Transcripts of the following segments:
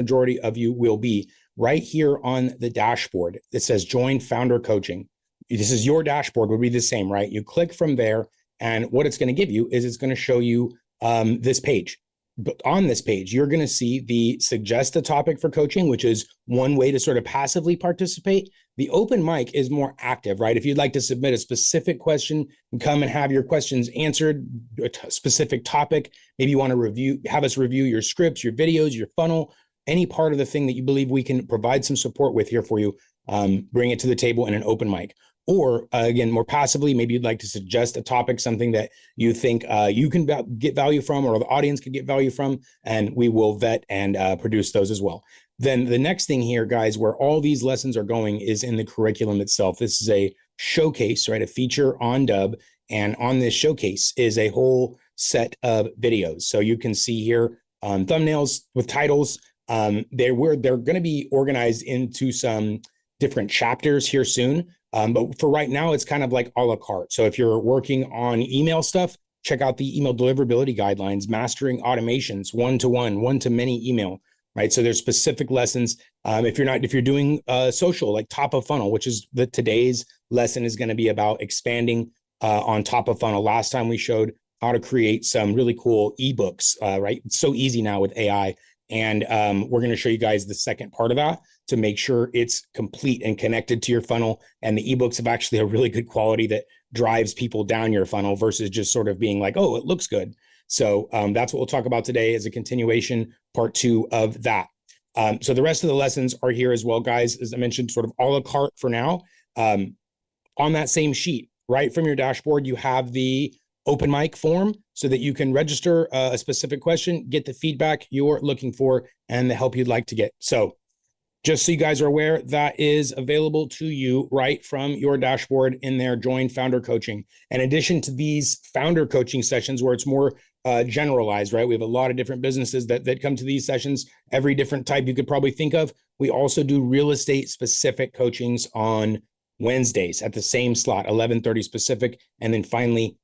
majority of you will be, right here on the dashboard. It says join founder coaching. This is your dashboard, would be the same, right? You click from there, and what it's going to give you is it's going to show you this page. But on this page, you're going to see the suggest a topic for coaching, which is one way to sort of passively participate. The open mic is more active, right? If you'd like to submit a specific question and come and have your questions answered, a specific topic, maybe you want to have us review your scripts, your videos, your funnel, any part of the thing that you believe we can provide some support with here for you, bring it to the table in an open mic. Or again, more passively, maybe you'd like to suggest a topic, something that you think you can get value from, or the audience can get value from, and we will vet and produce those as well. Then the next thing here, guys, where all these lessons are going is in the curriculum itself. This is a showcase, right? A feature on Dubb. And on this showcase is a whole set of videos. So you can see here thumbnails with titles. They're going to be organized into some different chapters here soon. But for right now, it's kind of like a la carte. So if you're working on email stuff, check out the email deliverability guidelines, mastering automations, one-to-one, one-to-many email, right? So there's specific lessons. If you're doing social, like top of funnel, which is today's lesson is going to be about expanding on top of funnel. Last time we showed how to create some really cool ebooks, right? It's so easy now with AI. And we're going to show you guys the second part of that to make sure it's complete and connected to your funnel. And the ebooks have actually a really good quality that drives people down your funnel versus just sort of being like, oh, it looks good. So that's what we'll talk about today as a continuation, part 2 of that. So the rest of the lessons are here as well, guys. As I mentioned, sort of a la carte for now. On that same sheet, right from your dashboard, you have the open mic form so that you can register a specific question, get the feedback you're looking for, and the help you'd like to get. So just so you guys are aware, that is available to you right from your dashboard in there, join founder coaching. In addition to these founder coaching sessions where it's more generalized, right? We have a lot of different businesses that come to these sessions, every different type you could probably think of. We also do real estate specific coachings on Wednesdays at the same slot, 11:30 Pacific. And then finally,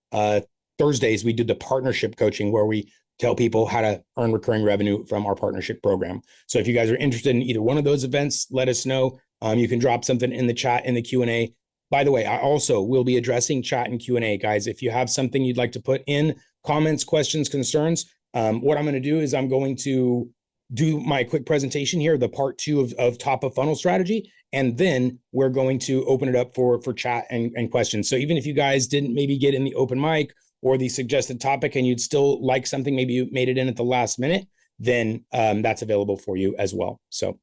Thursdays, we do the partnership coaching where we tell people how to earn recurring revenue from our partnership program. So if you guys are interested in either one of those events, let us know. You can drop something in the chat, in the Q&A. By the way, I also will be addressing chat and Q&A, guys. If you have something you'd like to put in comments, questions, concerns, what I'm going to do is I'm going to do my quick presentation here, the part 2 of top of funnel strategy. And then we're going to open it up for chat and questions. So even if you guys didn't maybe get in the open mic or the suggested topic and you'd still like something, maybe you made it in at the last minute, then that's available for you as well. So,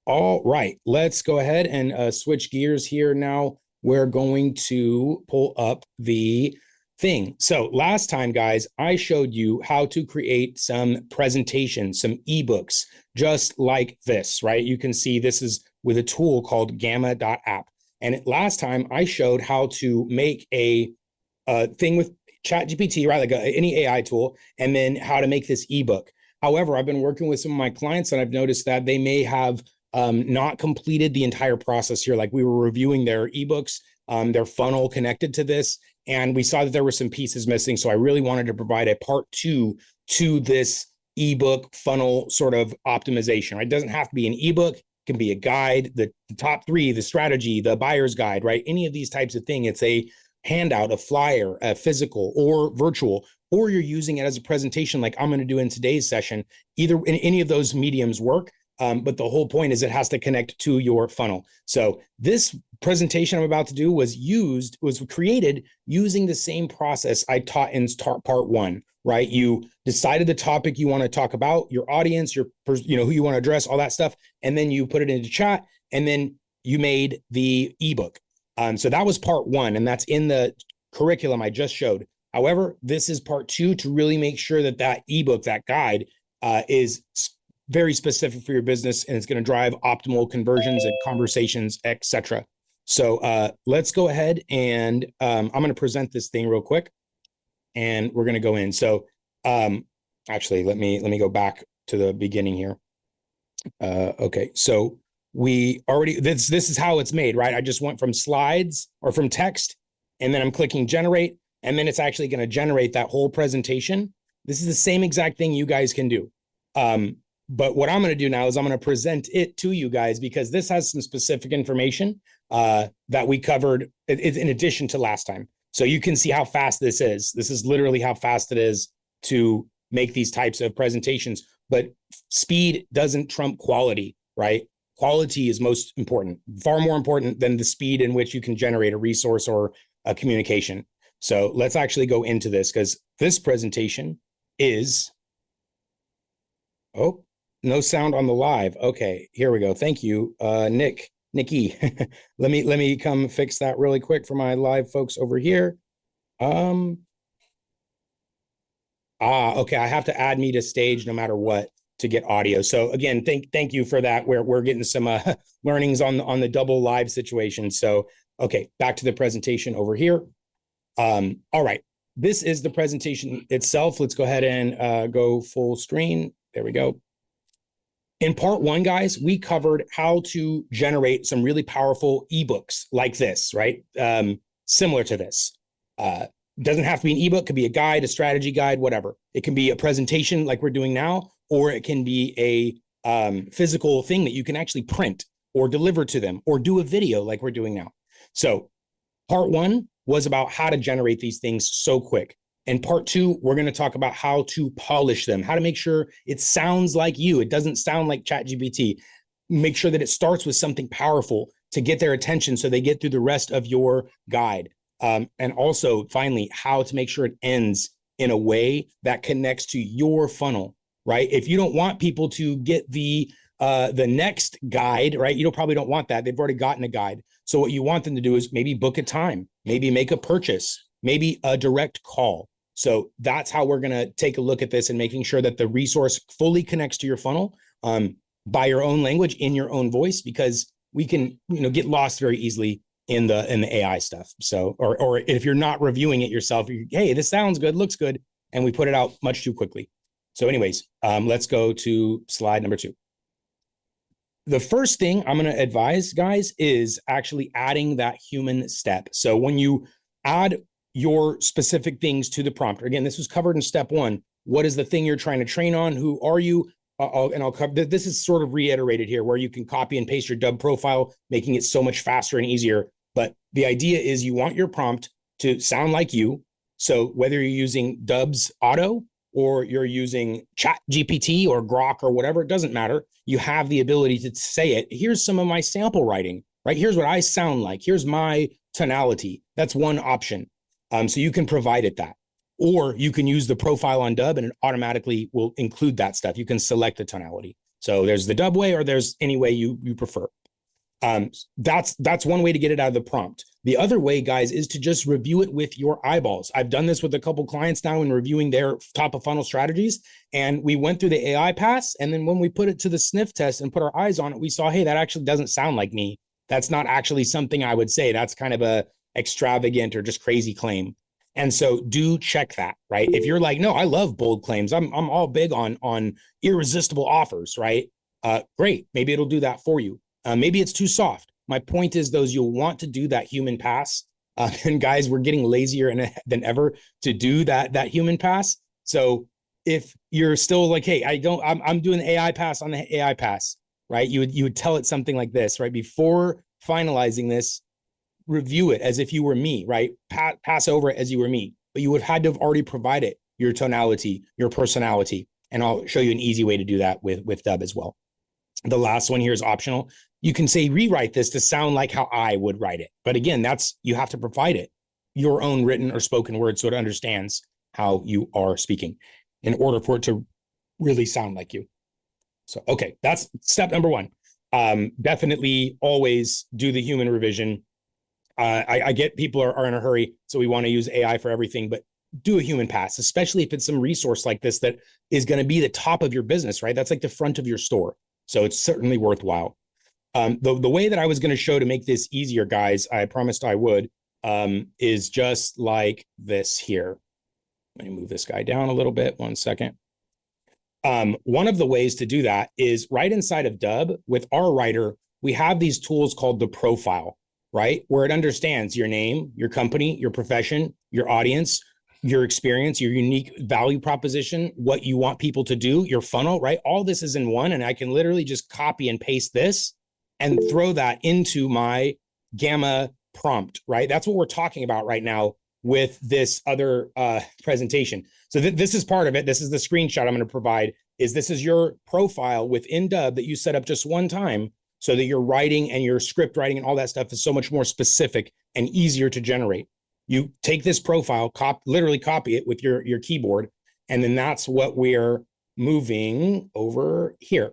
all right, let's go ahead and switch gears here now. We're going to pull up the thing. So last time, guys, I showed you how to create some presentations, some ebooks, just like this, right? You can see this is with a tool called gamma.app. And last time I showed how to make a thing with ChatGPT, right? Like any AI tool, and then how to make this ebook. However, I've been working with some of my clients and I've noticed that they may have not completed the entire process here. Like we were reviewing their ebooks, their funnel connected to this, and we saw that there were some pieces missing. So I really wanted to provide a part 2 to this ebook funnel sort of optimization, right? It doesn't have to be an ebook. It can be a guide, the top 3, the strategy, the buyer's guide, right? Any of these types of things. It's a handout, a flyer, a physical or virtual, or you're using it as a presentation like I'm going to do in today's session. Either in any of those mediums work. But the whole point is it has to connect to your funnel. So this presentation I'm about to do was created using the same process I taught in part 1, right? You decided the topic you want to talk about, your audience, who you want to address, all that stuff. And then you put it into chat and then you made the ebook. So that was part 1, and that's in the curriculum I just showed. However, this is part 2 to really make sure that ebook, that guide is very specific for your business, and it's going to drive optimal conversions and conversations, etc. So let's go ahead and I'm going to present this thing real quick, and we're going to go in. So actually, let me go back to the beginning here. Okay, so we already this is how it's made, right? I just went from slides or from text, and then I'm clicking generate, and then it's actually going to generate that whole presentation. This is the same exact thing you guys can do. But what I'm going to do now is I'm going to present it to you guys because this has some specific information that we covered in addition to last time. So you can see how fast this is. This is literally how fast it is to make these types of presentations. But speed doesn't trump quality, right? Quality is most important, far more important than the speed in which you can generate a resource or a communication. So let's actually go into this because this presentation is, oh, no sound on the live. Okay, here we go. Thank you, Nikki. let me come fix that really quick for my live folks over here. Okay, I have to add me to stage no matter what to get audio. So again, thank you for that. We're getting some learnings on the double live situation. So okay, back to the presentation over here. All right, this is the presentation itself. Let's go ahead and go full screen. There we go. In part one, guys, we covered how to generate some really powerful ebooks like this, right? Similar to this. Doesn't have to be an ebook, could be a guide, a strategy guide, whatever. It can be a presentation like we're doing now, or it can be a physical thing that you can actually print or deliver to them or do a video like we're doing now. So part one was about how to generate these things so quick. And part two, we're going to talk about how to polish them, how to make sure it sounds like you. It doesn't sound like ChatGPT. Make sure that it starts with something powerful to get their attention so they get through the rest of your guide. And also, finally, how to make sure it ends in a way that connects to your funnel, right? If you don't want people to get the next guide, right? You probably don't want that. They've already gotten a guide. So what you want them to do is maybe book a time, maybe make a purchase, maybe a direct call. So that's how we're going to take a look at this and making sure that the resource fully connects to your funnel by your own language, in your own voice, because we can, get lost very easily in the AI stuff. So, or if you're not reviewing it yourself, hey, this sounds good, looks good, and we put it out much too quickly. So anyways, let's go to slide number 2. The first thing I'm going to advise, guys, is actually adding that human step. So when you add your specific things to the prompter, again, this was covered in step 1. What is the thing you're trying to train on? Who are you? I'll cover this. Is sort of reiterated here, where you can copy and paste your Dubb profile, making it so much faster and easier. But the idea is you want your prompt to sound like you. So whether you're using Dubb's Auto or you're using ChatGPT or Grok or whatever, it doesn't matter. You have the ability to say it. Here's some of my sample writing, right? Here's what I sound like. Here's my tonality. That's one option. So you can provide it that. Or you can use the profile on Dubb and it automatically will include that stuff. You can select the tonality. So there's the Dubb way, or there's any way you prefer. That's one way to get it out of the prompt. The other way, guys, is to just review it with your eyeballs. I've done this with a couple clients now in reviewing their top of funnel strategies. And we went through the AI pass. And then when we put it to the sniff test and put our eyes on it, we saw, hey, that actually doesn't sound like me. That's not actually something I would say. That's kind of a extravagant or just crazy claim. And so do check that, right? If you're like, no, I love bold claims. I'm all big on irresistible offers, right? Great. Maybe it'll do that for you. Maybe it's too soft. My point is, those you'll want to do that human pass. And guys, we're getting lazier than ever to do that human pass. So if you're still like, hey, I'm doing the AI pass on the AI pass, right? You would tell it something like this, right? Before finalizing this, review it as if you were me, right? Pass over it as you were me, but you would have had to have already provided your tonality, your personality. And I'll show you an easy way to do that with Dubb as well. The last one here is optional. You can say, rewrite this to sound like how I would write it. But again, you have to provide it your own written or spoken word so it understands how you are speaking in order for it to really sound like you. So, okay, that's step number 1. Definitely always do the human revision. I get people are in a hurry, so we want to use AI for everything, but do a human pass, especially if it's some resource like this that is going to be the top of your business, right? That's like the front of your store. So it's certainly worthwhile. The way that I was going to show to make this easier, guys, I promised I would, is just like this here. Let me move this guy down a little bit. 1 second. One of the ways to do that is right inside of Dubb with our writer, we have these tools called the profile, right? Where it understands your name, your company, your profession, your audience, your experience, your unique value proposition, what you want people to do, your funnel, right? All this is in one, and I can literally just copy and paste this and throw that into my Gamma prompt, right? That's what we're talking about right now with this other presentation. So this is part of it. This is the screenshot I'm going to provide. This is your profile within Dubb that you set up just one time, so that your writing and your script writing and all that stuff is so much more specific and easier to generate. You take this profile, literally copy it with your keyboard, and then that's what we're moving over here.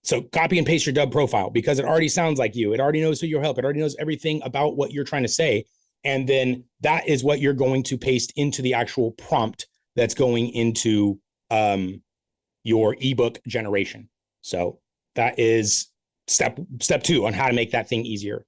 So copy and paste your Dubb profile, because it already sounds like you. It already knows who you'll help. It already knows everything about what you're trying to say. And then that is what you're going to paste into the actual prompt that's going into your ebook generation. So that is step 2 on how to make that thing easier.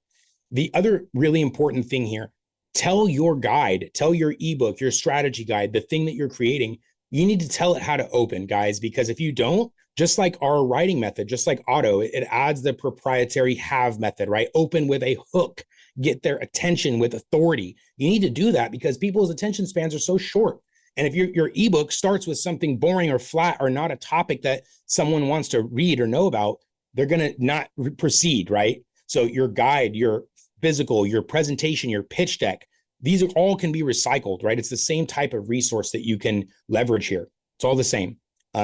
The other really important thing here, tell your guide, tell your ebook, your strategy guide, the thing that you're creating, you need to tell it how to open, guys, because if you don't, just like our writing method, just like Auto, it adds the proprietary have method, right? Open with a hook, get their attention with authority. You need to do that because people's attention spans are so short. And if your ebook starts with something boring or flat or not a topic that someone wants to read or know about, they're going to not proceed, right? So your guide, your physical, your presentation, your pitch deck, these all can be recycled, right? It's the same type of resource that you can leverage here. It's all the same,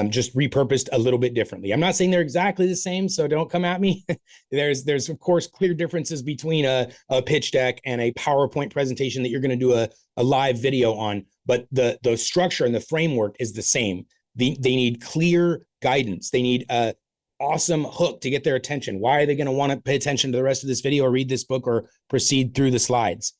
just repurposed a little bit differently. I'm not saying they're exactly the same, so don't come at me. There's of course clear differences between a pitch deck and a PowerPoint presentation that you're going to do a live video on, but the structure and the framework is the same. They need clear guidance. They need a awesome hook to get their attention. Why are they going to want to pay attention to the rest of this video or read this book or proceed through the slides?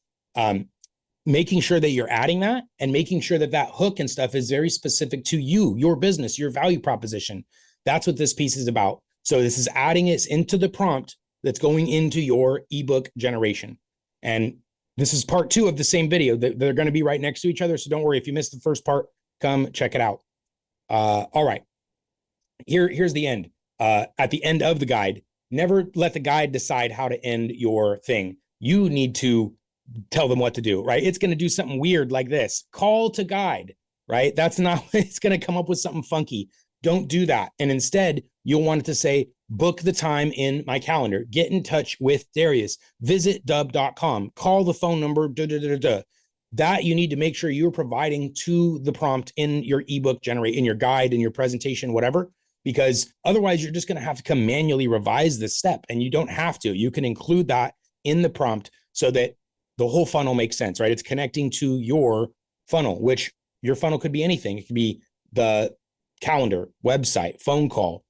Making sure that you're adding that and making sure that that hook and stuff is very specific to you, your business, your value proposition. That's what this piece is about. So this is adding it into the prompt that's going into your ebook generation. And this is part 2 of the same video. They're going to be right next to each other. So don't worry. If you missed the first part, come check it out. All right. Here's the end. At the end of the guide, never let the guide decide how to end your thing. You need to tell them what to do, right? It's going to do something weird like this. Call to guide, right? That's not, it's going to come up with something funky. Don't do that. And instead, you'll want it to say, book the time in my calendar. Get in touch with Darius. Visit dubb.com. Call the phone number. That you need to make sure you're providing to the prompt in your ebook in your guide, in your presentation, whatever, because otherwise you're just going to have to come manually revise this step, and you don't have to. You can include that in the prompt so that the whole funnel makes sense, right? It's connecting to your funnel, which your funnel could be anything. It could be the calendar, website, phone call,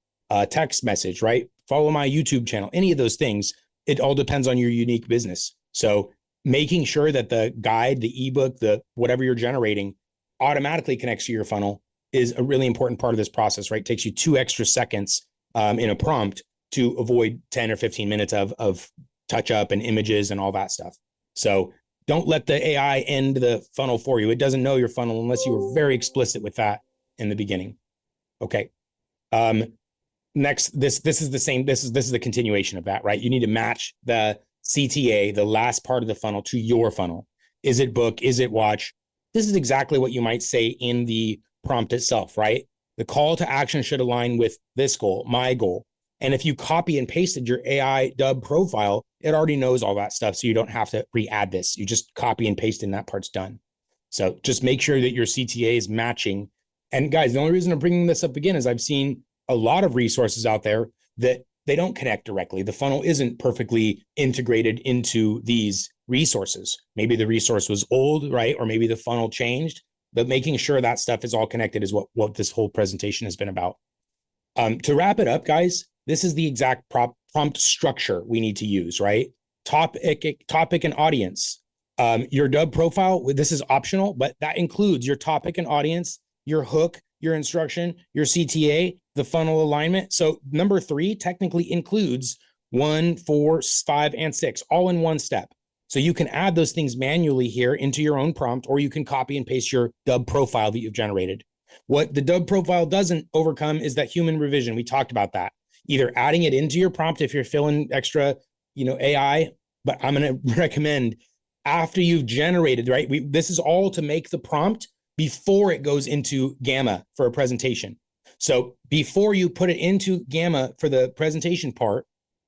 text message, right? Follow my YouTube channel, any of those things. It all depends on your unique business. So making sure that the guide, the ebook, the whatever you're generating automatically connects to your funnel is a really important part of this process, right? It takes you 2 extra seconds in a prompt to avoid 10 or 15 minutes of touch up and images and all that stuff. So don't let the AI end the funnel for you. It doesn't know your funnel unless you were very explicit with that in the beginning. Okay. Next, this is the same. This is the continuation of that, right? You need to match the CTA, the last part of the funnel, to your funnel. Is it book? Is it watch? This is exactly what you might say in the prompt itself, right? The call to action should align with this goal, my goal. And if you copy and pasted your AI Dubb profile, it already knows all that stuff. So you don't have to re-add this. You just copy and paste and that part's done. So just make sure that your CTA is matching. And guys, the only reason I'm bringing this up again is I've seen a lot of resources out there that they don't connect directly. The funnel isn't perfectly integrated into these resources. Maybe the resource was old, right? Or maybe the funnel changed, but making sure that stuff is all connected is what this whole presentation has been about. To wrap it up, guys, this is the exact prompt structure we need to use, right? Topic and audience. Your Dubb profile, this is optional, but that includes your topic and audience, your hook, your instruction, your CTA, the funnel alignment. So number 3 technically includes 1, 4, 5, and 6, all in one step. So you can add those things manually here into your own prompt, or you can copy and paste your Dubb profile that you've generated. What the Dubb profile doesn't overcome is that human revision. We talked about that. Either adding it into your prompt if you're filling extra, AI, but I'm going to recommend after you've generated, right? This is all to make the prompt before it goes into Gamma for a presentation. So before you put it into Gamma for the presentation part,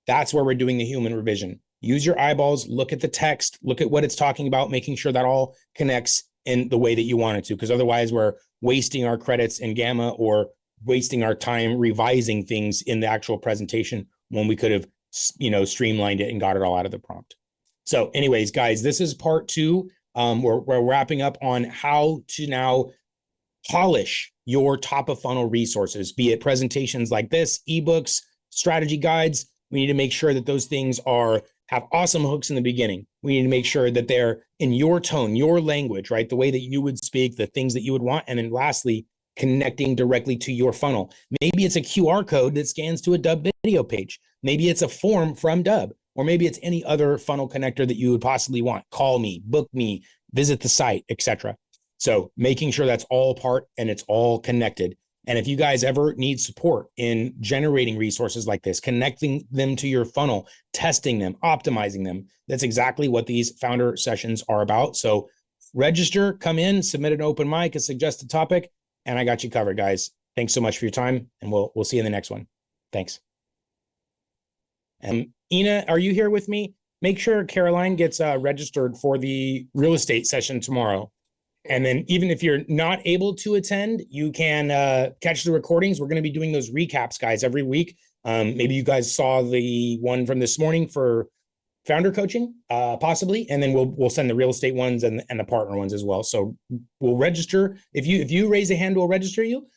that's where we're doing the human revision. Use your eyeballs, look at the text, look at what it's talking about, making sure that all connects in the way that you want it to, because otherwise we're wasting our credits in Gamma or wasting our time revising things in the actual presentation when we could have, streamlined it and got it all out of the prompt. So anyways, guys, this is part 2. We're wrapping up on how to now polish your top of funnel resources, be it presentations like this, ebooks, strategy guides. We need to make sure that those things have awesome hooks in the beginning. We need to make sure that they're in your tone, your language, right? The way that you would speak, the things that you would want. And then lastly, connecting directly to your funnel. Maybe it's a QR code that scans to a Dubb video page. Maybe it's a form from Dubb, or maybe it's any other funnel connector that you would possibly want. Call me, book me, visit the site, etc. So making sure that's all part and it's all connected. And if you guys ever need support in generating resources like this, connecting them to your funnel, testing them, optimizing them, that's exactly what these founder sessions are about. So register, come in, submit an open mic, a suggested topic, and I got you covered, guys. Thanks so much for your time, and we'll see you in the next one. Thanks. And Ina, are you here with me? Make sure Caroline gets registered for the real estate session tomorrow. And then even if you're not able to attend, you can catch the recordings. We're going to be doing those recaps, guys, every week. Maybe you guys saw the one from this morning for founder coaching, possibly, and then we'll send the real estate ones and the partner ones as well. So we'll register. If you raise a hand, we'll register you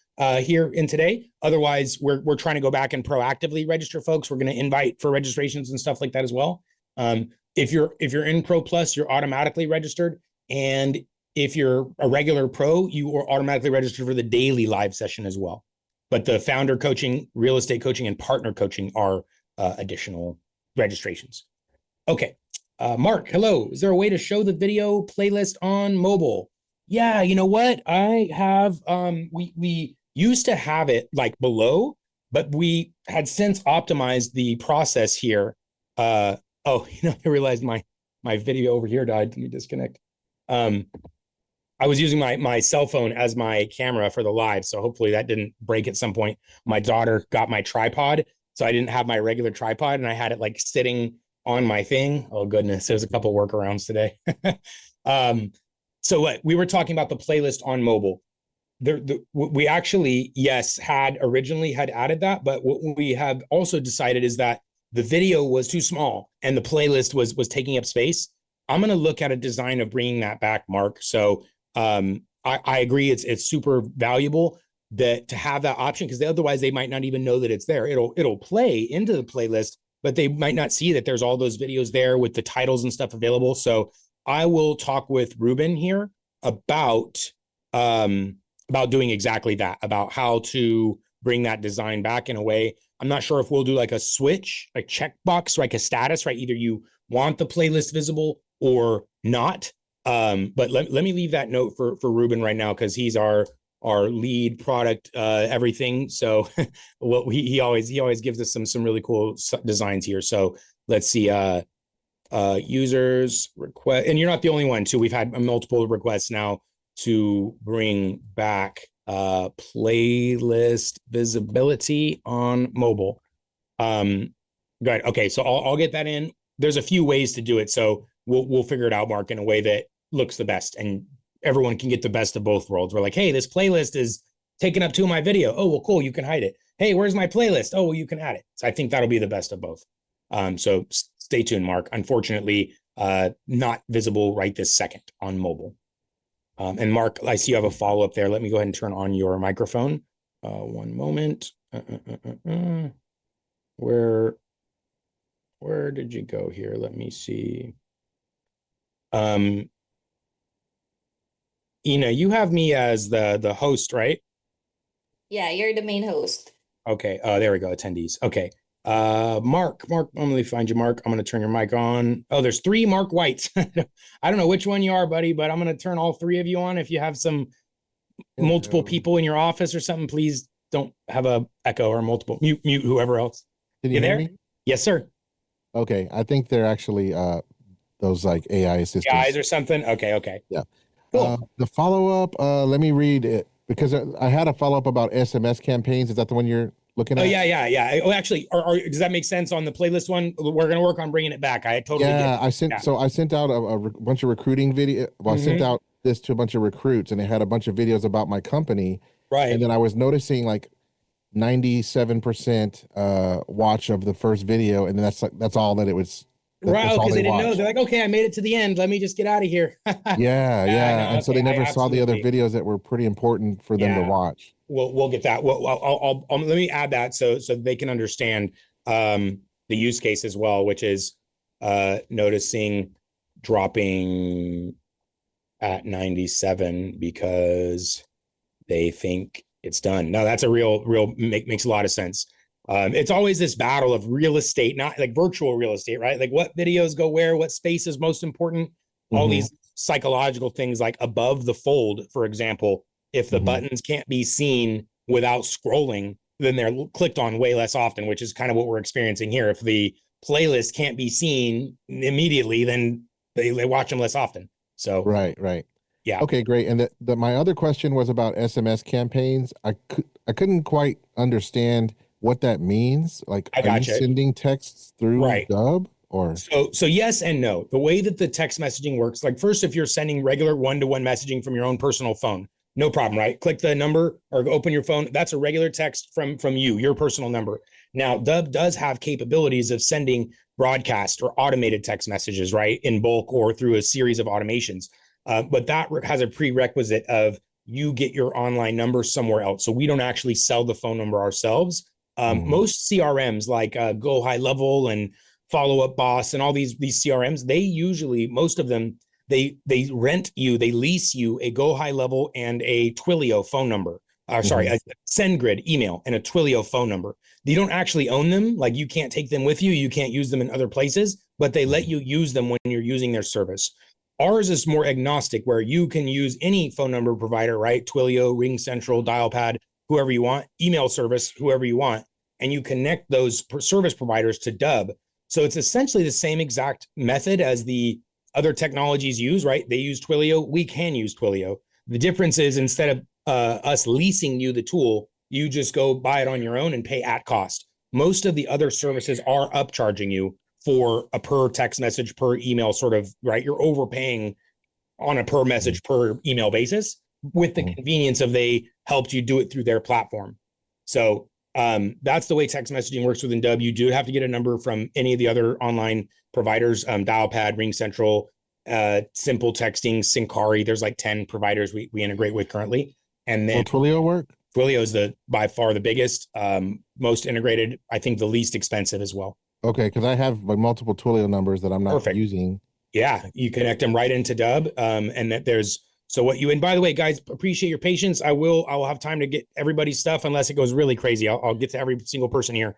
here in today. Otherwise, we're trying to go back and proactively register folks. We're going to invite for registrations and stuff like that as well. If you're in Pro Plus, you're automatically registered, and if you're a regular pro, you are automatically registered for the daily live session as well. But the founder coaching, real estate coaching, and partner coaching are additional registrations. Okay. Mark, hello. Is there a way to show the video playlist on mobile? Yeah, you know what? I have, we used to have it like below, but we had since optimized the process here. I realized my video over here died. Let me disconnect. I was using my cell phone as my camera for the live, so hopefully that didn't break at some point. My daughter got my tripod, so I didn't have my regular tripod, and I had it like sitting on my thing. Oh goodness, there's a couple workarounds today. So what we were talking about the playlist on mobile. We actually, yes, originally had added that, but what we have also decided is that the video was too small and the playlist was taking up space. I'm going to look at a design of bringing that back, Mark. So I agree, it's super valuable that to have that option, because otherwise they might not even know that it's there. It'll play into the playlist, but they might not see that there's all those videos there with the titles and stuff available. So I will talk with Ruben here about doing exactly that, about how to bring that design back in a way. I'm not sure if we'll do like a switch, a checkbox, like a status, right? Either you want the playlist visible or not. But let me leave that note for Ruben right now, because he's our lead product everything. So what he always gives us some really cool designs here. So let's see, users request, and you're not the only one too. We've had multiple requests now to bring back playlist visibility on mobile. Good. Okay, so I'll get that in. There's a few ways to do it, so we'll figure it out, Mark, in a way that looks the best and everyone can get the best of both worlds. We're like, hey, this playlist is taking up 2 of my video. Oh, well, cool, you can hide it. Hey, where's my playlist? Oh, well, you can add it. So I think that'll be the best of both. So stay tuned, Mark. Unfortunately, not visible right this second on mobile. And Mark, I see you have a follow-up there. Let me go ahead and turn on your microphone. One moment. Where did you go here? Let me see. Ina, you have me as the host, right? Yeah, you're the main host. Okay. There we go. Attendees. Okay. Mark, I'm gonna find you, Mark. I'm gonna turn your mic on. Oh, there's 3 Mark Whites. I don't know which one you are, buddy, but I'm gonna turn all 3 of you on. If you have some multiple people in your office or something, please don't have a echo or multiple. Mute whoever else. Can you hear there? me? Yes, sir. Okay, I think they're actually those like AI Guys assistants. or something. Okay. Yeah. Cool. The follow-up, let me read it because I had a follow-up about SMS campaigns. Is that the one you're looking Oh at? yeah. Oh, actually, does that make sense on the playlist one? We're gonna work on bringing it back. I totally get Yeah, it. Yeah. I sent out a bunch of recruiting video. Well, I sent Hmm. out this to a bunch of recruits, and it had a bunch of videos about my company. And Right. then I was noticing like 97% watch of the first video, and then that's all that it was. Right. That's all Because they they didn't know. watched. They're like, okay, I made it to the end. Let me just get out of here. Yeah, Yeah, yeah. no, And so okay. they I never saw the other absolutely. videos that were pretty important for them to Yeah. watch. We'll get that. Well, let me add that so they can understand the use case as well, which is noticing dropping at 97 because they think it's done. No, that's a real makes a lot of sense. It's always this battle of real estate, not like virtual real estate, right? Like what videos go where, what space is most important, all Mm-hmm, these psychological things like above the fold, for example, if the mm-hmm. buttons can't be seen without scrolling, then they're clicked on way less often, which is kind of what we're experiencing here. If the playlist can't be seen immediately, then they watch them less often. So Right, right. yeah, Okay, great. And my other question was about SMS campaigns. I couldn't quite understand what that means. Like, I are you gotcha. sending texts through Right. Dubb or? So yes and no. The way that the text messaging works, like first, if you're sending regular one-to-one messaging from your own personal phone, no problem, right? Click the number or open your phone. That's a regular text from you, your personal number. Now, Dubb does have capabilities of sending broadcast or automated text messages, right, in bulk or through a series of automations. But that has a prerequisite of you get your online number somewhere else. So we don't actually sell the phone number ourselves. Mm, Most CRMs like Go High Level and Follow Up Boss and all these CRMs, they usually most of them they rent you, they lease you a Go High Level and a Twilio phone number. Sorry, mm-hmm, a SendGrid email and a Twilio phone number. You don't actually own them, like you can't take them with you, you can't use them in other places, but they let mm-hmm, you use them when you're using their service. Ours is more agnostic, where you can use any phone number provider, right? Twilio, Ring Central, Dialpad, whoever you want, email service, whoever you want, and you connect those service providers to Dubb. So it's essentially the same exact method as the other technologies use, right? They use Twilio. We can use Twilio. The difference is instead of us leasing you the tool, you just go buy it on your own and pay at cost. Most of the other services are upcharging you for a per text message, per email sort of, right? You're overpaying on a per mm-hmm, message, per email basis with the mm-hmm. convenience of they helped you do it through their platform. So that's the way text messaging works within Dubb. You do have to get a number from any of the other online providers, Dialpad, Ring Central, Simple Texting, Syncari. There's like 10 providers we integrate with currently. And Will then Twilio work? Twilio is the by far the biggest, most integrated, I think the least expensive as well. Okay, because I have like multiple Twilio numbers that I'm not Perfect. using. Yeah, you connect them right into Dubb. And that there's so what you and by the way, guys, appreciate your patience. I will have time to get everybody's stuff unless it goes really crazy. I'll get to every single person here.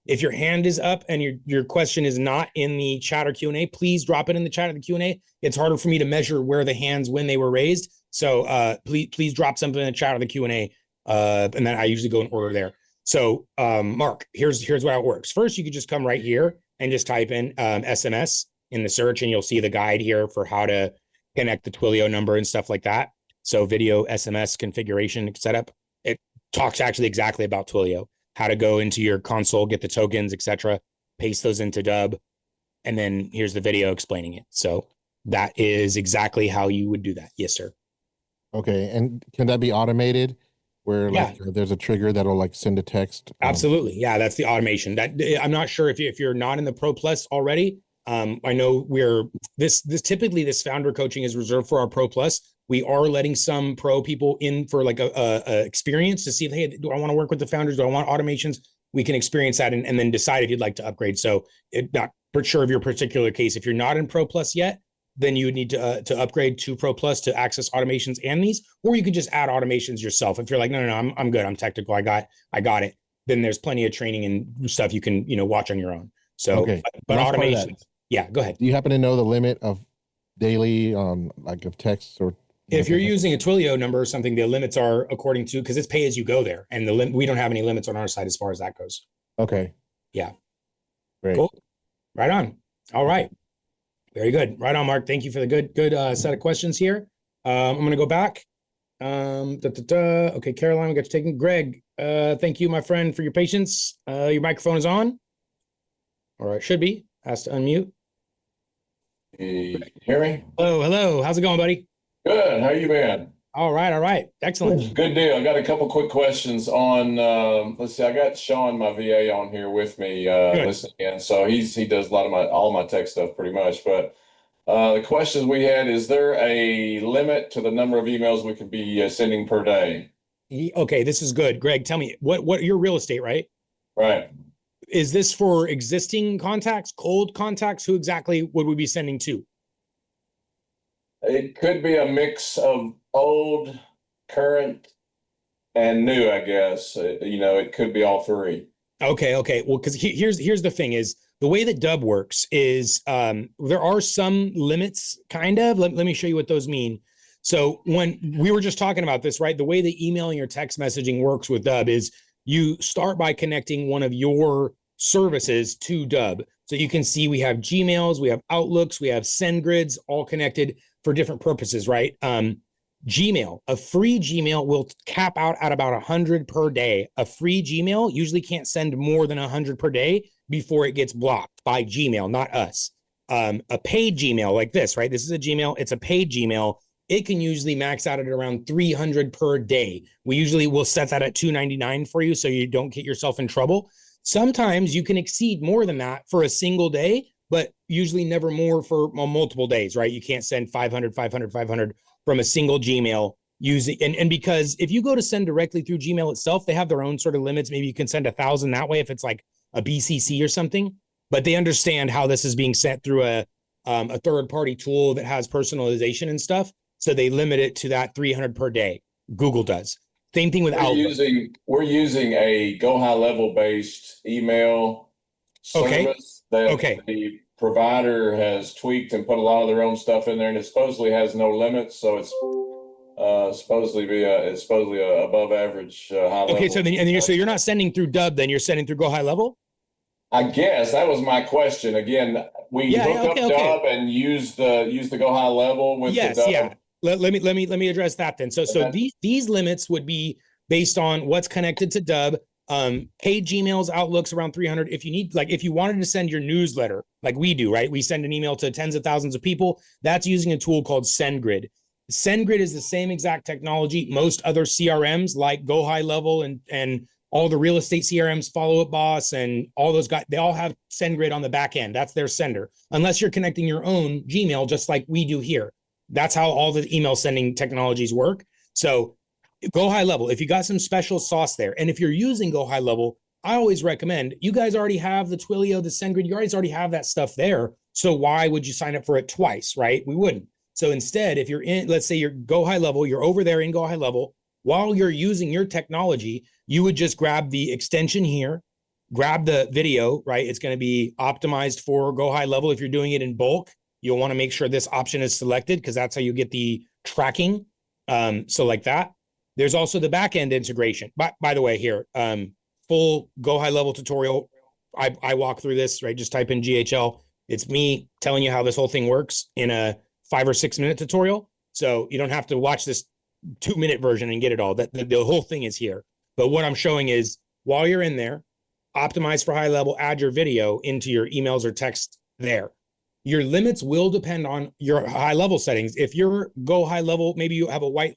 If your hand is up and your question is not in the chat or Q&A, please drop it in the chat or the Q&A. It's harder for me to measure where the hands when they were raised. So please drop something in the chat or the Q&A. And then I usually go in order there. So Mark, here's how it works. First, you could just come right here and just type in SMS in the search, and you'll see the guide here for how to connect the Twilio number and stuff like that. So video SMS configuration setup. It talks actually exactly about Twilio, how to go into your console, get the tokens, etc., paste those into Dubb, and then here's the video explaining it. So that is exactly how you would do that. Yes, sir. Okay, and can that be automated where Yeah, like there's a trigger that'll like send a text? absolutely. Yeah, that's the automation. That I'm not sure if you're not in the Pro Plus already. I know we're this typically this founder coaching is reserved for our Pro Plus. We are letting some pro people in for like a experience to see if, hey, do I want to work with the founders? Do I want automations? We can experience that and then decide if you'd like to upgrade. So not for sure of your particular case. If you're not in Pro Plus yet, then you would need to upgrade to Pro Plus to access automations and these, or you could just add automations yourself. If you're like, no, I'm good. I'm technical. I got it. Then there's plenty of training and stuff you can, watch on your own. So, Okay, the but last part of that. automations, yeah, go ahead. Do you happen to know the limit of daily like of texts or If you're things like that? using a Twilio number or something, the limits are according to, because it's pay as you go there. And we don't have any limits on our side as far as that goes. Okay, Yeah. great. Cool. Right on. All Okay. right. Very good. Right on, Mark. Thank you for the good set of questions here. I'm going to go back. Okay, Caroline, we got you taken. Greg, thank you, my friend, for your patience. Your microphone is on. All right, should be. Has to unmute. Hey, can you hear me? Hello. How's it going, buddy? Good. How you been? All right. Excellent. Good deal. I got a couple quick questions on, let's see, I got Sean, my VA, on here with me, Good. listening in. So he does a lot of all my tech stuff pretty much. But the questions we had, is there a limit to the number of emails we could be sending per day? Okay, this is good. Greg, tell me what your real estate, right? Right. Is this for existing contacts, cold contacts? Who exactly would we be sending to? It could be a mix of old, current, and new, I guess. It could be all three. Okay. Well, because here's the thing is the way that Dubb works is there are some limits, kind of. Let me show you what those mean. So when we were just talking about this, right? The way that emailing or text messaging works with Dubb is you start by connecting one of your services to Dubb. So you can see we have Gmails, we have Outlooks, we have SendGrids, all connected for different purposes, right? Gmail, a free Gmail will cap out at about 100 per day. A free Gmail usually can't send more than 100 per day before it gets blocked by Gmail, not us. A paid Gmail like this, right? This is a Gmail. It's a paid Gmail. It can usually max out at around 300 per day. We usually will set that at 299 for you so you don't get yourself in trouble. Sometimes you can exceed more than that for a single day, but usually never more for multiple days, right? You can't send 500 from a single Gmail using, and because if you go to send directly through Gmail itself, they have their own sort of limits. Maybe you can send 1,000 that way if it's like a BCC or something, but they understand how this is being sent through a third party tool that has personalization and stuff. So they limit it to that 300 per day. Google does. Same thing with Outlook. We're using a Go High Level based email service that the provider has tweaked and put a lot of their own stuff in there, and it supposedly has no limits. So it's supposedly above average high level. Okay, so you're not sending through Dubb, then you're sending through Go High Level? I guess that was my question. Again, we hook up Dubb and use the Go High Level with the Dubb. Yeah. Let me address that then. So these limits would be based on what's connected to Dubb. Paid Gmails, Outlooks around 300. If you wanted to send your newsletter like we do, right? We send an email to tens of thousands of people. That's using a tool called SendGrid. SendGrid is the same exact technology. Most other CRMs like Go High Level and all the real estate CRMs, Follow Up Boss, and all those guys, they all have SendGrid on the back end. That's their sender. Unless you're connecting your own Gmail, just like we do here. That's how all the email sending technologies work. So Go High Level, if you got some special sauce there, and if you're using Go High Level, I always recommend, you guys already have the Twilio, the SendGrid, you guys already have that stuff there. So why would you sign up for it twice, right? We wouldn't. So instead, if you're in, let's say you're Go High Level, you're over there in Go High Level, while you're using your technology, you would just grab the extension here, grab the video, right? It's going to be optimized for Go High Level. If you're doing it in bulk, you'll want to make sure this option is selected because that's how you get the tracking. So like that. There's also the backend integration. By the way, here, full Go High Level tutorial. I walk through this, right? Just type in GHL. It's me telling you how this whole thing works in a 5 or 6 minute tutorial. So you don't have to watch this 2-minute version and get it all. The whole thing is here. But what I'm showing is while you're in there, optimize for high level, add your video into your emails or text there. Your limits will depend on your high level settings. If you're Go High Level, maybe you have a white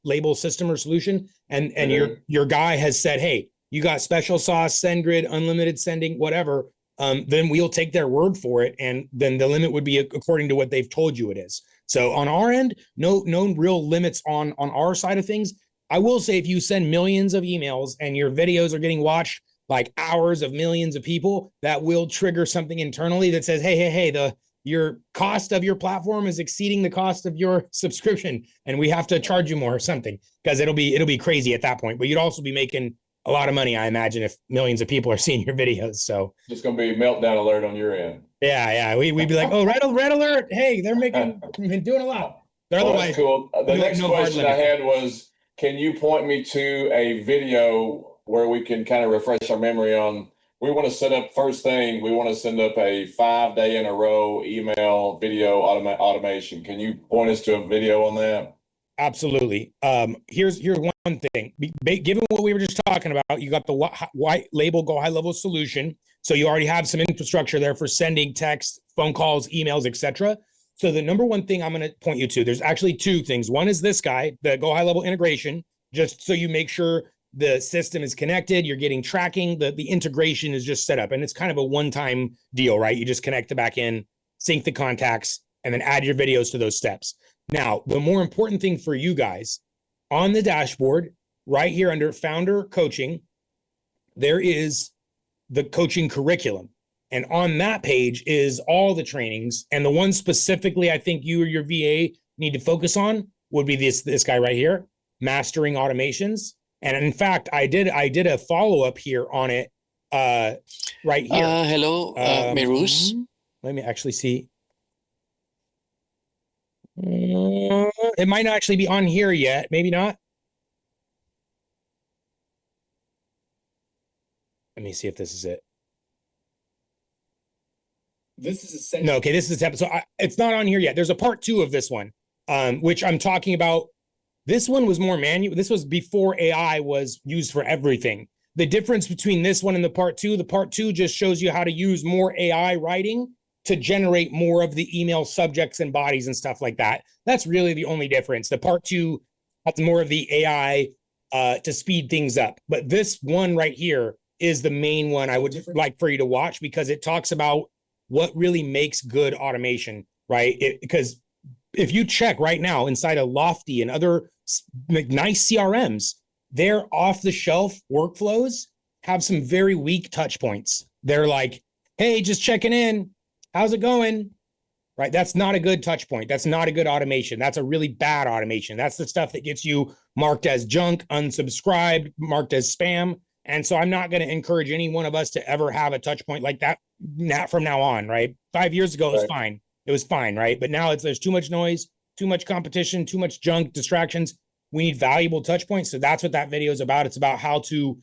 label system or solution, and your guy has said, hey, you got special sauce, SendGrid, unlimited sending, whatever, then we'll take their word for it, and then the limit would be according to what they've told you it is. So on our end, no real limits on our side of things. I will say if you send millions of emails and your videos are getting watched like hours of millions of people, that will trigger something internally that says, hey, your cost of your platform is exceeding the cost of your subscription, and we have to charge you more or something, because it'll be crazy at that point. But you'd also be making a lot of money, I imagine, if millions of people are seeing your videos. So it's going to be a meltdown alert on your end. Yeah. We'd be like, oh, red alert. Hey, they're doing a lot. That's cool. The next question I had was, can you point me to a video where we can kind of refresh our memory on we want to set up first thing. We want to send up a 5-day in a row email video automation. Can you point us to a video on that? Absolutely. Here's one thing. Given what we were just talking about, you got the white label go high level solution. So you already have some infrastructure there for sending text, phone calls, emails, etc. So the number one thing I'm going to point you to, there's actually two things. One is this guy, the go high level integration, just so you make sure the system is connected, you're getting tracking, the integration is just set up. And it's kind of a one-time deal, right? You just connect the back end, sync the contacts, and then add your videos to those steps. Now, the more important thing for you guys, on the dashboard, right here under Founder Coaching, there is the coaching curriculum. And on that page is all the trainings. And the one specifically I think you or your VA need to focus on would be this guy right here, Mastering Automations. And in fact, I did a follow-up here on it right here. Hello, Merus. Let me actually see. It might not actually be on here yet. Maybe not. Let me see if this is it. This is essentially No, okay, this is episode. It's not on here yet. There's a part 2 of this one, which I'm talking about. This one was more manual. This was before AI was used for everything. The difference between this one and the part 2 just shows you how to use more AI writing to generate more of the email subjects and bodies and stuff like that. That's really the only difference. The part 2 has more of the AI to speed things up. But this one right here is the main one I would like for you to watch, because it talks about what really makes good automation, right? Because if you check right now inside of Lofty and other nice CRMs, their off-the-shelf workflows have some very weak touch points. They're like, hey, just checking in. How's it going? Right? That's not a good touch point. That's not a good automation. That's a really bad automation. That's the stuff that gets you marked as junk, unsubscribed, marked as spam. And so I'm not going to encourage any one of us to ever have a touch point like that from now on, right? 5 years ago, it was fine. It was fine, right? But now there's too much noise, too much competition, too much junk, distractions. We need valuable touch points. So that's what that video is about. It's about how to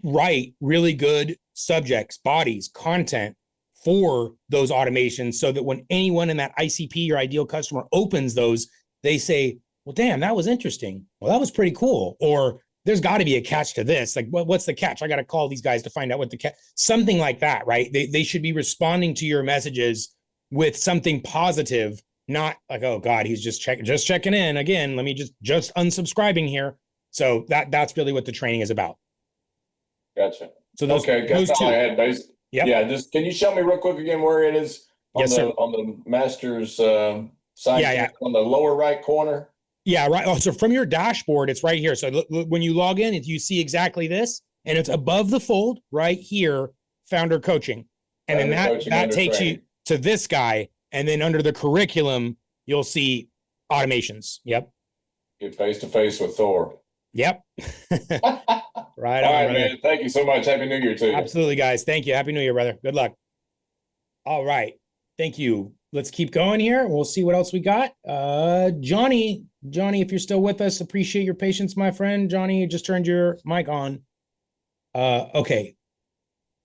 write really good subjects, bodies, content for those automations, so that when anyone in that ICP or ideal customer opens those, they say, well, damn, that was interesting. Well, that was pretty cool. Or there's got to be a catch to this. Like, what's the catch? I got to call these guys to find out what the catch, something like that, right? They should be responding to your messages with something positive, not like, oh God, he's just checking in again. Let me just unsubscribing here. So that's really what the training is about. Gotcha. So those 2. I had based. Yep. Yeah, just can you show me real quick again where it is on Yes, sir. on the master's site? Yeah. On the lower right corner. Yeah, right. Oh, so from your dashboard, it's right here. So when you log in, you see exactly this, and it's above the fold right here, Founder Coaching. And then that takes you to this guy. And then under the curriculum, you'll see automations. Yep. Get face to face with Thor. Yep. Right. All right, man. Thank you so much. Happy New Year to you. Absolutely, guys. Thank you. Happy New Year, brother. Good luck. All right. Thank you. Let's keep going here. We'll see what else we got. Johnny, if you're still with us, appreciate your patience, my friend. Johnny, you just turned your mic on. Okay.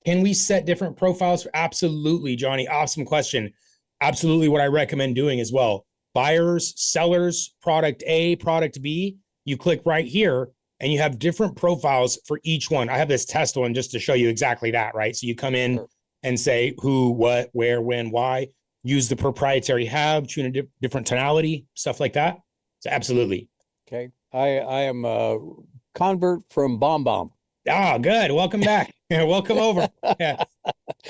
Can we set different profiles? Absolutely, Johnny. Awesome question. Absolutely what I recommend doing as well. Buyers, sellers, product A, product B. You click right here and you have different profiles for each one. I have this test one just to show you exactly that, right? So you come in and say who, what, where, when, why. Use the proprietary tune a different tonality, stuff like that. So absolutely. Okay. I am a convert from BombBomb. Ah, good. Welcome back. Welcome over. Yeah.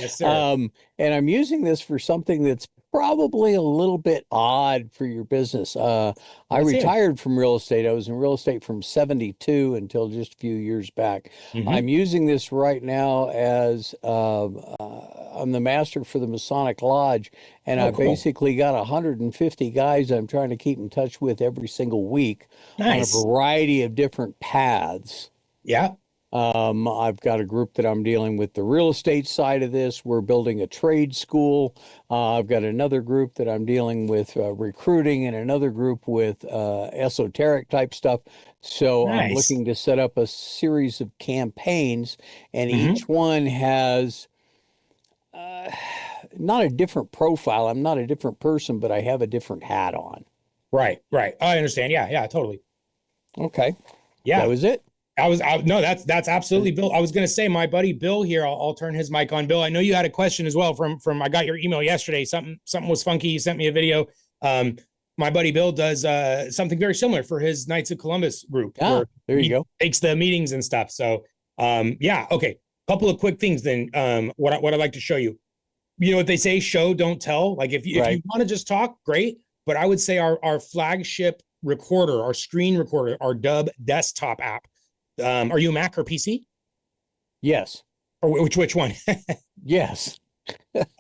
Yes, sir. And I'm using this for something that's probably a little bit odd for your business. I retired from real estate. I was in real estate from 72 until just a few years back. Mhm. I'm using this right now as I'm the master for the Masonic Lodge, and I basically got 150 guys I'm trying to keep in touch with every single week on a variety of different paths. Yeah. I've got a group that I'm dealing with the real estate side of this. We're building a trade school. I've got another group that I'm dealing with recruiting, and another group with esoteric type stuff. So I'm Nice. looking to set up a series of campaigns, and Mhm. each one has not a different profile. I'm not a different person, but I have a different hat on. Right. I understand. Yeah, totally. Okay. Yeah. That was it. No, that's absolutely Bill. I was going to say my buddy Bill here. I'll turn his mic on. Bill, I know you had a question as well from I got your email yesterday. Something was funky. You sent me a video. My buddy Bill does something very similar for his Knights of Columbus group. Ah, where there you he go. takes the meetings and stuff. So yeah, okay. Couple of quick things then. What I'd like to show you. You know what they say, show, don't tell. Like if you want to just talk, great. But I would say our flagship recorder, our screen recorder, our Dubb desktop app. Are you a Mac or PC? Yes. Or which one? Yes.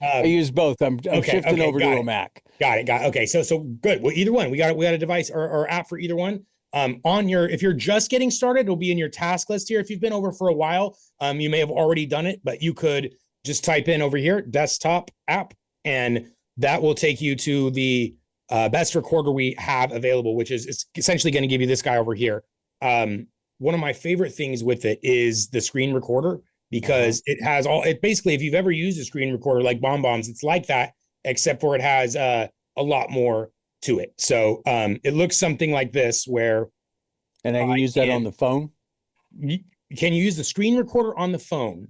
I use both. I'm shifting over to a Mac. Got it. Okay. So good. Well, either one. We got a device or app for either one. If you're just getting started, it'll be in your task list here. If you've been over for a while, you may have already done it, but you could just type in over here, desktop app, and that will take you to the best recorder we have available, which is it's essentially going to give you this guy over here. One of my favorite things with it is the screen recorder, because it has it basically, if you've ever used a screen recorder like BombBombs, it's like that, except for it has a lot more to it. So it looks something like this, where and I can use that on the phone. Can you use the screen recorder on the phone?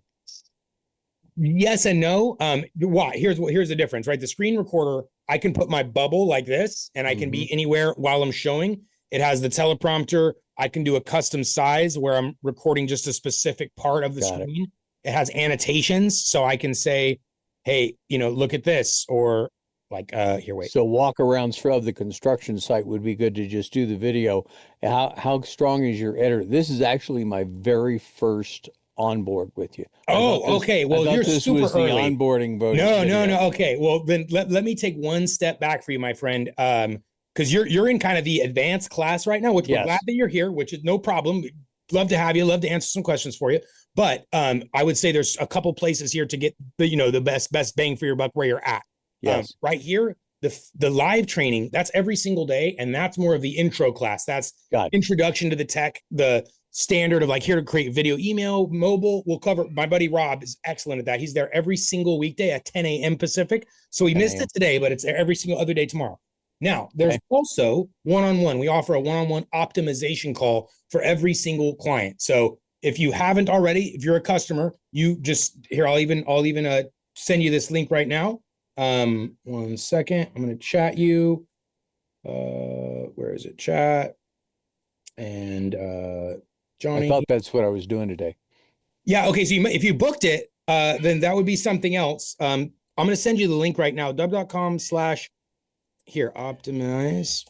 Yes and no. Why? Here's the difference, right? The screen recorder, I can put my bubble like this, and I can be anywhere while I'm showing. It has the teleprompter. I can do a custom size where I'm recording just a specific part of the screen. It has annotations, so I can say, hey, look at this, or like, here, wait. So walk around of the construction site would be good to just do the video. How strong is your editor? This is actually my very first on board with you. Okay. Well, you're super was early. The onboarding boat. No. Okay. Well, then let me take one step back for you, my friend. Because you're in kind of the advanced class right now, which we're glad that you're here, which is no problem. Love to have you. Love to answer some questions for you. But I would say there's a couple places here to get the best bang for your buck where you're at. Yes. Right here, the live training, that's every single day, and that's more of the intro class. That's introduction to the tech, the standard of like here to create video, email, mobile. We'll cover. My buddy Rob is excellent at that. He's there every single weekday at 10 a.m. Pacific. So he missed it today, but it's there every single other day tomorrow. Now, there's also one-on-one. We offer a one-on-one optimization call for every single client. So if you haven't already, if you're a customer, you just here, I'll even send you this link right now. 1 second. I'm going to chat you. Where is it? Chat. And Johnny. I thought that's what I was doing today. Yeah. Okay. So if you booked it, then that would be something else. I'm going to send you the link right now. Dubb.com/ here, optimize.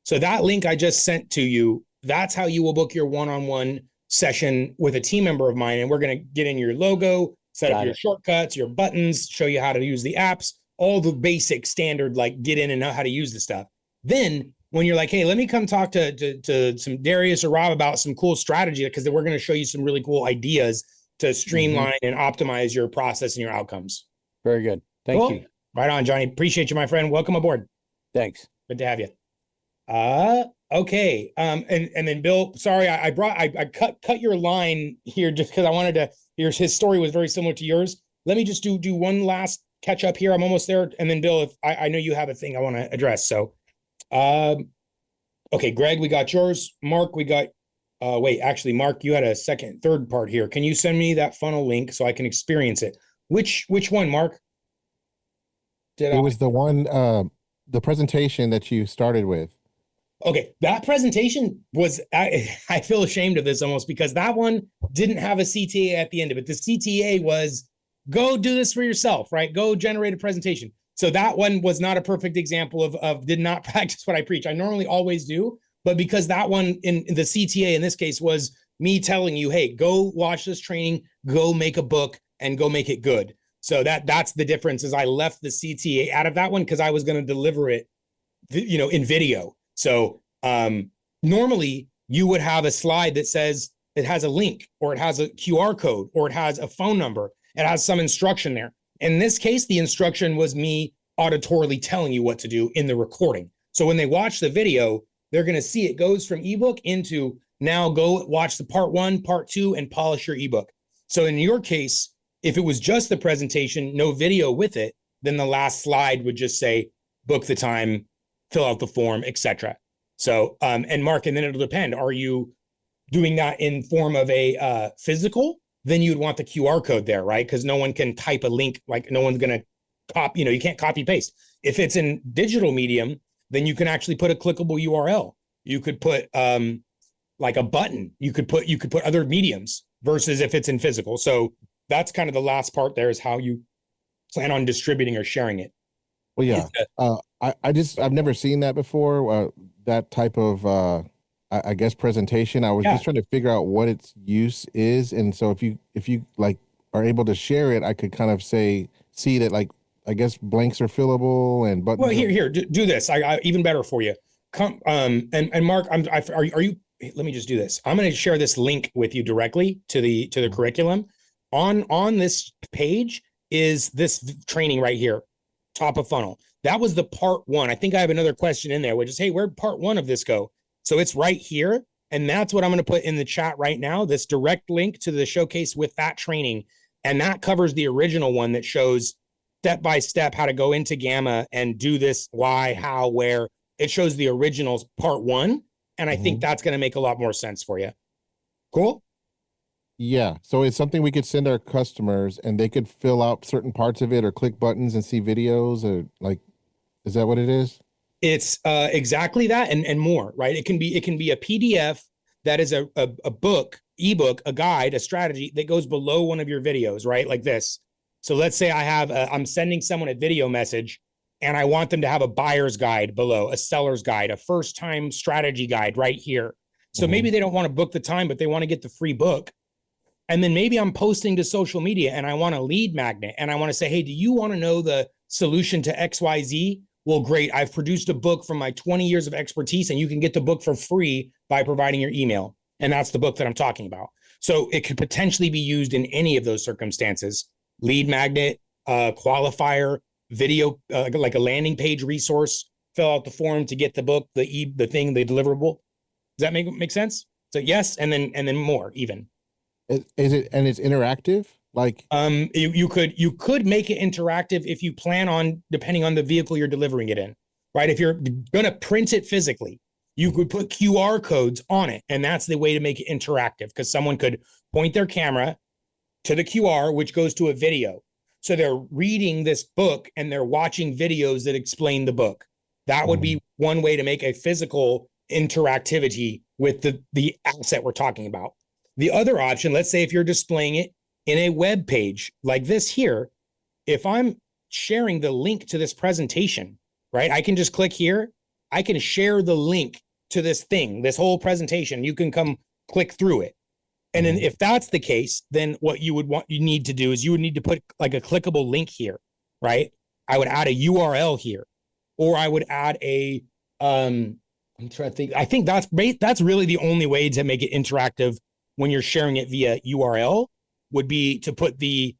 So that link I just sent to you, that's how you will book your one-on-one session with a team member of mine. And we're going to get in your logo, set up your shortcuts, your buttons, show you how to use the apps, all the basic standard, like get in and know how to use the stuff. Then when you're like, hey, let me come talk to some Darius or Rob about some cool strategy, because then we're going to show you some really cool ideas to streamline and optimize your process and your outcomes. Very good. Thank you. Right on, Johnny. Appreciate you, my friend. Welcome aboard. Thanks. Good to have you. Okay. And then Bill, sorry, I cut your line here just because I wanted to. His story was very similar to yours. Let me just do one last catch up here. I'm almost there. And then Bill, if I know you have a thing I want to address. So, okay, Greg, we got yours. Mark, we got. Wait, actually, Mark, you had a third part here. Can you send me that funnel link so I can experience it? Which one, Mark? It was the one, the presentation that you started with. Okay, that presentation was, I feel ashamed of this almost, because that one didn't have a CTA at the end of it. The CTA was go do this for yourself, right? Go generate a presentation. So that one was not a perfect example of did not practice what I preach. I normally always do, but because that one in the CTA in this case was me telling you, hey, go watch this training, go make a book, and go make it good. So that's the difference, is I left the CTA out of that one because I was going to deliver it, in video. So normally you would have a slide that says it has a link, or it has a QR code, or it has a phone number. It has some instruction there. In this case, the instruction was me auditorily telling you what to do in the recording. So when they watch the video, they're going to see it goes from ebook into now go watch the part 1, part 2, and polish your ebook. So in your case, if it was just the presentation, no video with it, then the last slide would just say, book the time, fill out the form, etc. So, and Mark, and then it'll depend. Are you doing that in form of a physical? Then you'd want the QR code there, right? Because no one can type a link, like no one's going to copy, you can't copy paste. If it's in digital medium, then you can actually put a clickable URL. You could put like a button. You could put other mediums versus if it's in physical. So that's kind of the last part there is how you plan on distributing or sharing it. Well, yeah. I've never seen that before. That type of I guess presentation. I was just trying to figure out what its use is, and so if you like are able to share it, I could kind of see that, like, I guess blanks are fillable and buttons. Well, here, do this. I even better for you. Come, and Mark, are you? Let me just do this. I'm going to share this link with you directly to the curriculum. On this page is this training right here, top of funnel. That was the part 1. I think I have another question in there, which is, hey, where'd part 1 of this go? So it's right here. And that's what I'm going to put in the chat right now, this direct link to the showcase with that training. And that covers the original one that shows step-by-step how to go into Gamma and do this, why, how, where. It shows the original part 1. And I think that's going to make a lot more sense for you. Cool? Yeah. So it's something we could send our customers and they could fill out certain parts of it or click buttons and see videos, or like, is that what it is? It's exactly that and more, right? It can be a PDF that is a book, ebook, a guide, a strategy that goes below one of your videos, right? Like this. So let's say I'm sending someone a video message and I want them to have a buyer's guide below, a seller's guide, a first time strategy guide right here. So maybe they don't want to book the time, but they want to get the free book. And then maybe I'm posting to social media and I want a lead magnet and I want to say, hey, do you want to know the solution to XYZ? Well, great. I've produced a book from my 20 years of expertise and you can get the book for free by providing your email. And that's the book that I'm talking about. So it could potentially be used in any of those circumstances. Lead magnet, qualifier, video, like a landing page resource, fill out the form to get the book, the deliverable. Does that make sense? So yes, and then more even. Is it, and it's interactive? Like, you could make it interactive if you plan on, depending on the vehicle you're delivering it in, right? If you're gonna print it physically, you could put QR codes on it, and that's the way to make it interactive, because someone could point their camera to the QR, which goes to a video. So they're reading this book and they're watching videos that explain the book. That would be one way to make a physical interactivity with the asset we're talking about. The other option, let's say if you're displaying it in a web page like this here, if I'm sharing the link to this presentation, right? I can just click here. I can share the link to this thing, this whole presentation. You can come click through it. And then if that's the case, then what you need to do is you would need to put like a clickable link here, right? I would add a URL here, or I would add a, I'm trying to think. I think that's really the only way to make it interactive when you're sharing it via URL, would be to put the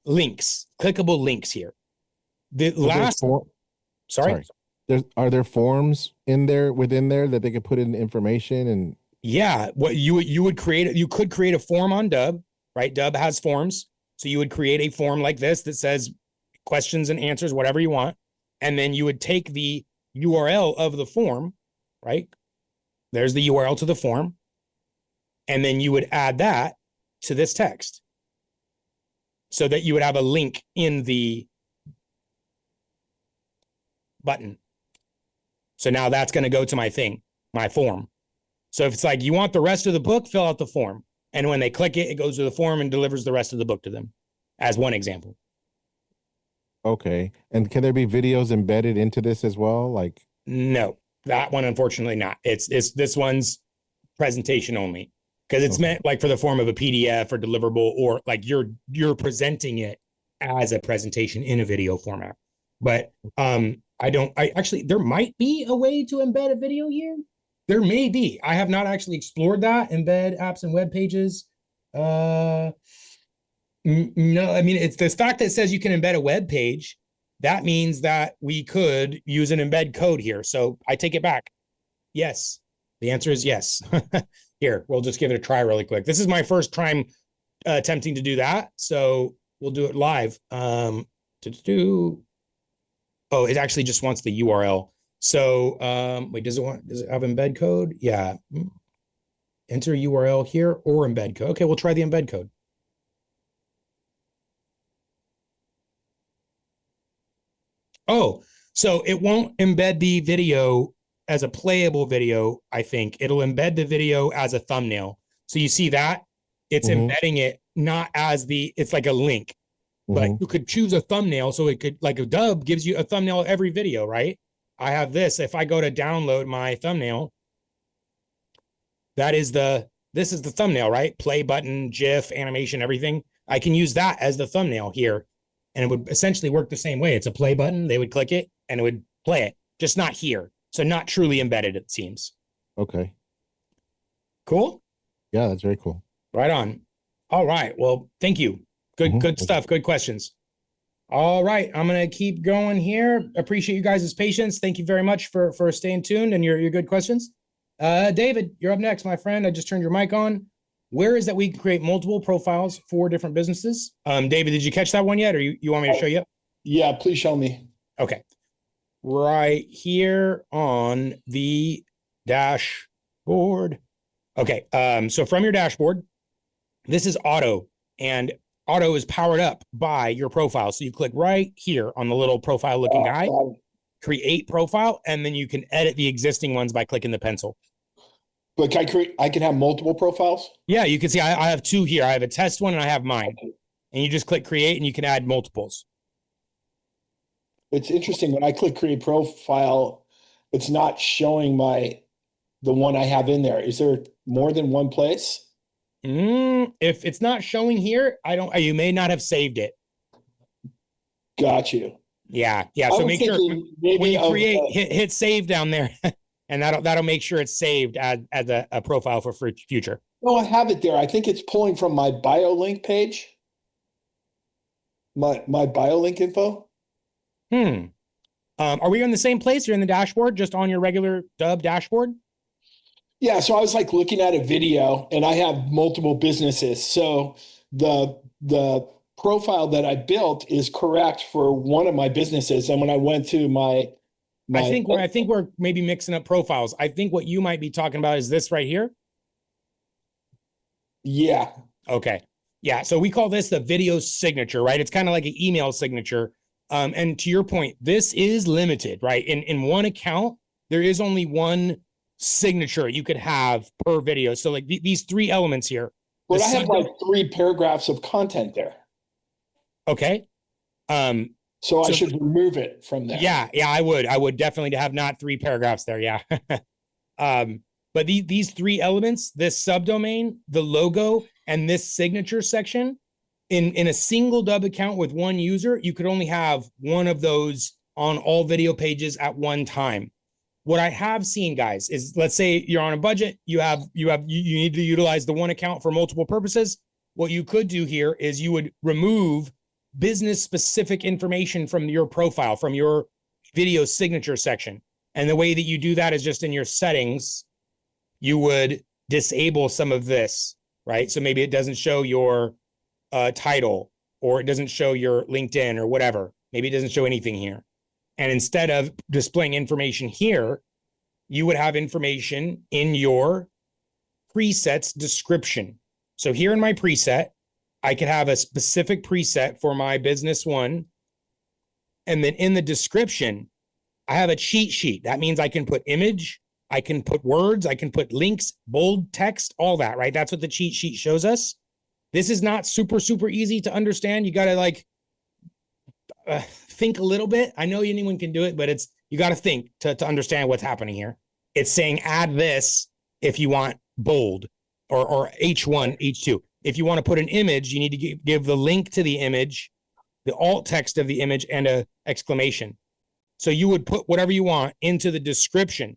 links, clickable links here. The last, sorry. Are there forms within there that they could put in information? And yeah, what you would create, you could create a form on Dubb, right? Dubb has forms. So you would create a form like this that says questions and answers, whatever you want. And then you would take the URL of the form, right? There's the URL to the form. And then you would add that to this text so that you would have a link in the button. So now that's going to go to my form. So if it's like, you want the rest of the book, fill out the form. And when they click it, it goes to the form and delivers the rest of the book to them, as one example. Okay. And can there be videos embedded into this as well? Like, no, that one, unfortunately not. It's this one's presentation only, because it's meant like for the form of a PDF or deliverable, or like you're presenting it as a presentation in a video format. But I actually, there might be a way to embed a video here. There may be. I have not actually explored that. Embed apps and web pages. No, I mean, it's the fact that it says you can embed a web page. That means that we could use an embed code here. So I take it back. Yes. The answer is yes. Here, we'll just give it a try really quick. This is my first time attempting to do that. So we'll do it live. Oh, it actually just wants the URL. So wait, does it have embed code? Yeah. Enter URL here or embed code. Okay, we'll try the embed code. Oh, so it won't embed the video as a playable video, I think. It'll embed the video as a thumbnail. So you see that? It's embedding it not as it's like a link, but you could choose a thumbnail. So it could, like a Dubb gives you a thumbnail of every video, right? I have this. If I go to download my thumbnail, this is the thumbnail, right? Play button, GIF, animation, everything. I can use that as the thumbnail here. And it would essentially work the same way. It's a play button. They would click it and it would play it, just not here. So not truly embedded, it seems. Okay. Cool. Yeah, that's very cool. Right on. All right. Well, thank you. Good stuff. Good questions. All right. I'm going to keep going here. Appreciate you guys' patience. Thank you very much for staying tuned and your good questions. David, you're up next, my friend. I just turned your mic on. Where is that we can create multiple profiles for different businesses? David, did you catch that one yet? Or you want me to show you? Yeah, please show me. Okay. Right here on the dashboard. Okay. So from your dashboard, this is auto, and auto is powered up by your profile. So you click right here on the little profile looking guy, create profile, and then you can edit the existing ones by clicking the pencil. But I can have multiple profiles? Yeah, you can see I have two here. I have a test one and I have mine. And you just click create and you can add multiples. It's interesting. When I click create profile, it's not showing the one I have in there. Is there more than one place? If it's not showing here, you may not have saved it. Got you. Yeah. So make sure when you create, hit save down there. And that'll make sure it's saved as a profile for future. No, I have it there. I think it's pulling from my bio link page. My bio link info. Are we in the same place? You're in the dashboard, just on your regular Dubb dashboard? Yeah. So I was like looking at a video, and I have multiple businesses. So the profile that I built is correct for one of my businesses. And when I went to I think we're maybe mixing up profiles. I think what you might be talking about is this right here. Yeah. Okay. Yeah. So we call this the video signature, right? It's kind of like an email signature. And to your point, this is limited, right? In one account, there is only one signature you could have per video. So like these three elements here. But I have like 3 paragraphs of content there. Okay. So I should remove it from there. Yeah, I would definitely have not 3 paragraphs there. Yeah. But these 3 elements, this subdomain, the logo, and this signature section, in a single Dubb account with one user, you could only have one of those on all video pages at one time. What I have seen, guys, is let's say you're on a budget, you need to utilize the one account for multiple purposes. What you could do here is you would remove business specific information from your profile, from your video signature section. And the way that you do that is just in your settings, you would disable some of this, right? So maybe it doesn't show your title, or it doesn't show your LinkedIn or whatever. Maybe it doesn't show anything here. And instead of displaying information here, you would have information in your presets description. So here in my preset, I could have a specific preset for my business one. And then in the description, I have a cheat sheet. That means I can put image, I can put words, I can put links, bold text, all that, right? That's what the cheat sheet shows us. This is not super easy to understand. You got to think a little bit. I know anyone can do it, but you got to think to understand what's happening here. It's saying add this if you want bold or H1, H2. If you want to put an image, you need to give the link to the image, the alt text of the image, and a exclamation. So you would put whatever you want into the description.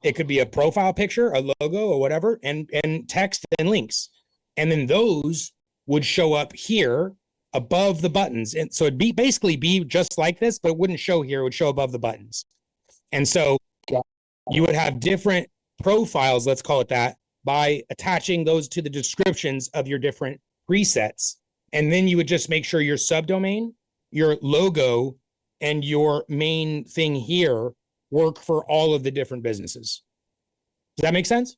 It could be a profile picture, a logo, or whatever, and text and links. And then those would show up here above the buttons. And so it'd basically be just like this, but it wouldn't show here. It would show above the buttons. And so you would have different profiles, let's call it that, by attaching those to the descriptions of your different presets. And then you would just make sure your subdomain, your logo, and your main thing here work for all of the different businesses. Does that make sense?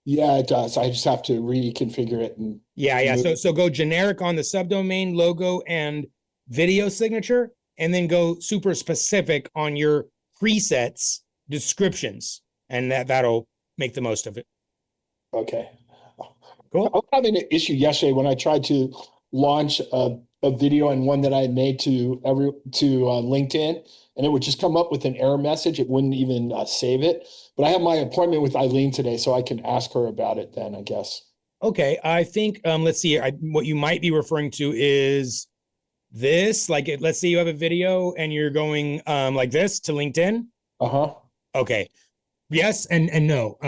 Yeah, it does. I just have to reconfigure it. And Yeah. So go generic on the subdomain, logo, and video signature, and then go super specific on your presets descriptions, and that'll make the most of it. Okay. Cool. I was having an issue yesterday when I tried to launch a video and one that I had made to LinkedIn, and it would just come up with an error message. It wouldn't even save it. But I have my appointment with Eileen today, so I can ask her about it then, I guess. Okay, I think let's see. What you might be referring to is this. Like, let's say you have a video and you're going like this to LinkedIn. Okay. Yes and no.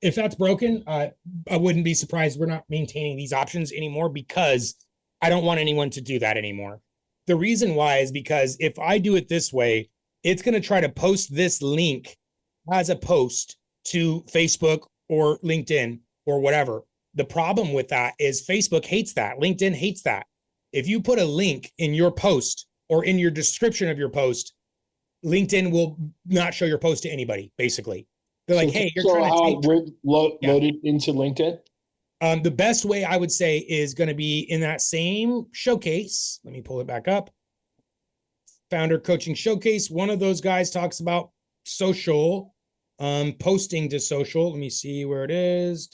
If that's broken, I wouldn't be surprised we're not maintaining these options anymore, because I don't want anyone to do that anymore. The reason why is because if I do it this way, it's going to try to post this link as a post to Facebook or LinkedIn or whatever. The problem with that is Facebook hates that. LinkedIn hates that. If you put a link in your post or in your description of your post, LinkedIn will not show your post to anybody, basically. They're like, hey, you're trying to load it into LinkedIn? The best way I would say is going to be in that same showcase. Let me pull it back up. Founder Coaching Showcase. One of those guys talks about social, posting to social. Let me see where it is.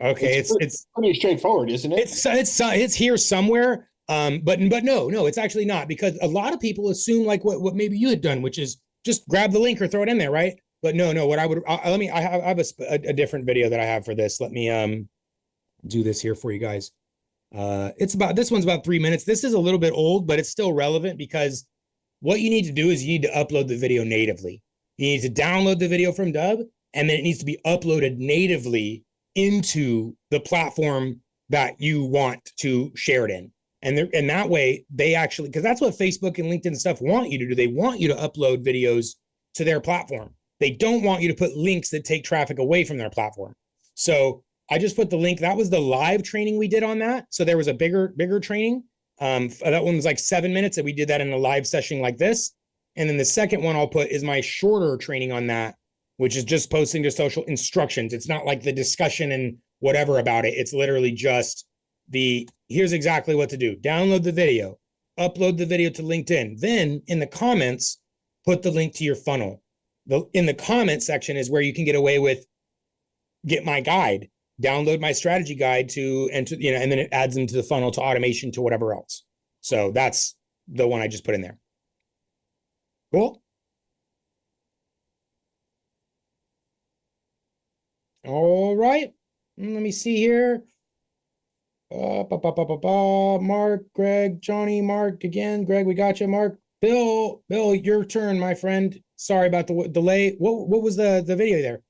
Okay, it's pretty straightforward, isn't it? It's here somewhere. But no, it's actually not, because a lot of people assume like what maybe you had done, which is just grab the link or throw it in there, right? But no, what I would I have a different video that I have for this. Let me do this here for you guys. This one's about 3 minutes. This is a little bit old, but it's still relevant, because what you need to do is you need to upload the video natively. You need to download the video from Dubb, and then it needs to be uploaded natively into the platform that you want to share it in. And that way they actually, because that's what Facebook and LinkedIn stuff want you to do. They want you to upload videos to their platform. They don't want you to put links that take traffic away from their platform. So I just put the link. That was the live training we did on that. So there was a bigger training. That one was like 7 minutes, and we did that in a live session like this. And then the second one I'll put is my shorter training on that, which is just posting to social instructions. It's not like the discussion and whatever about it. It's literally just here's exactly what to do. Download the video, upload the video to LinkedIn. Then in the comments, put the link to your funnel. In the comment section is where you can get away with, get my guide, download my strategy guide to enter, and then it adds them to the funnel, to automation, to whatever else. So that's the one I just put in there. Cool. All right. Let me see here. Mark, Greg, Johnny, Mark again. Greg, we got you. Mark, Bill, your turn, my friend. Sorry about the delay. What was the video there?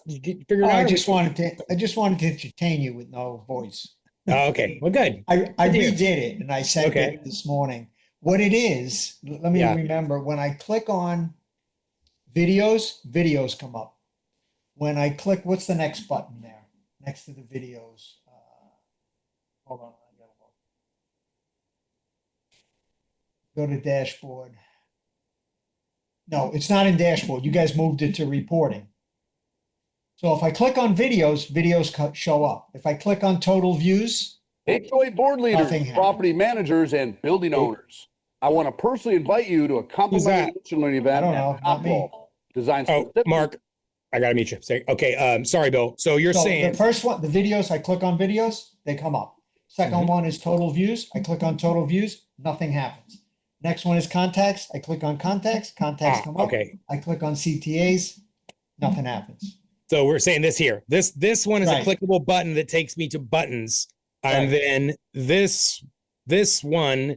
You figure it out? I just wanted to entertain you with no voice. Oh, okay. Well, good. I redid it and I sent it this morning. What it is, let me remember. When I click on videos come up. When I click, what's the next button there next to the videos? Hold on, I gotta go to dashboard. No, it's not in dashboard. You guys moved it to reporting. So if I click on videos show up. If I click on total views, HOA board leaders, property managers, and building owners. I want to personally invite you to a complimentary learning event at Dubb designed specifically. Mark, I gotta meet you. Okay, sorry, Bill. So you're saying the first one, the videos, I click on videos, they come up. Second one is total views. I click on total views, nothing happens. Next one is contacts. I click on contacts come up. Okay. I click on CTAs, nothing happens. So we're saying this here. This one is a clickable button that takes me to buttons. And then this one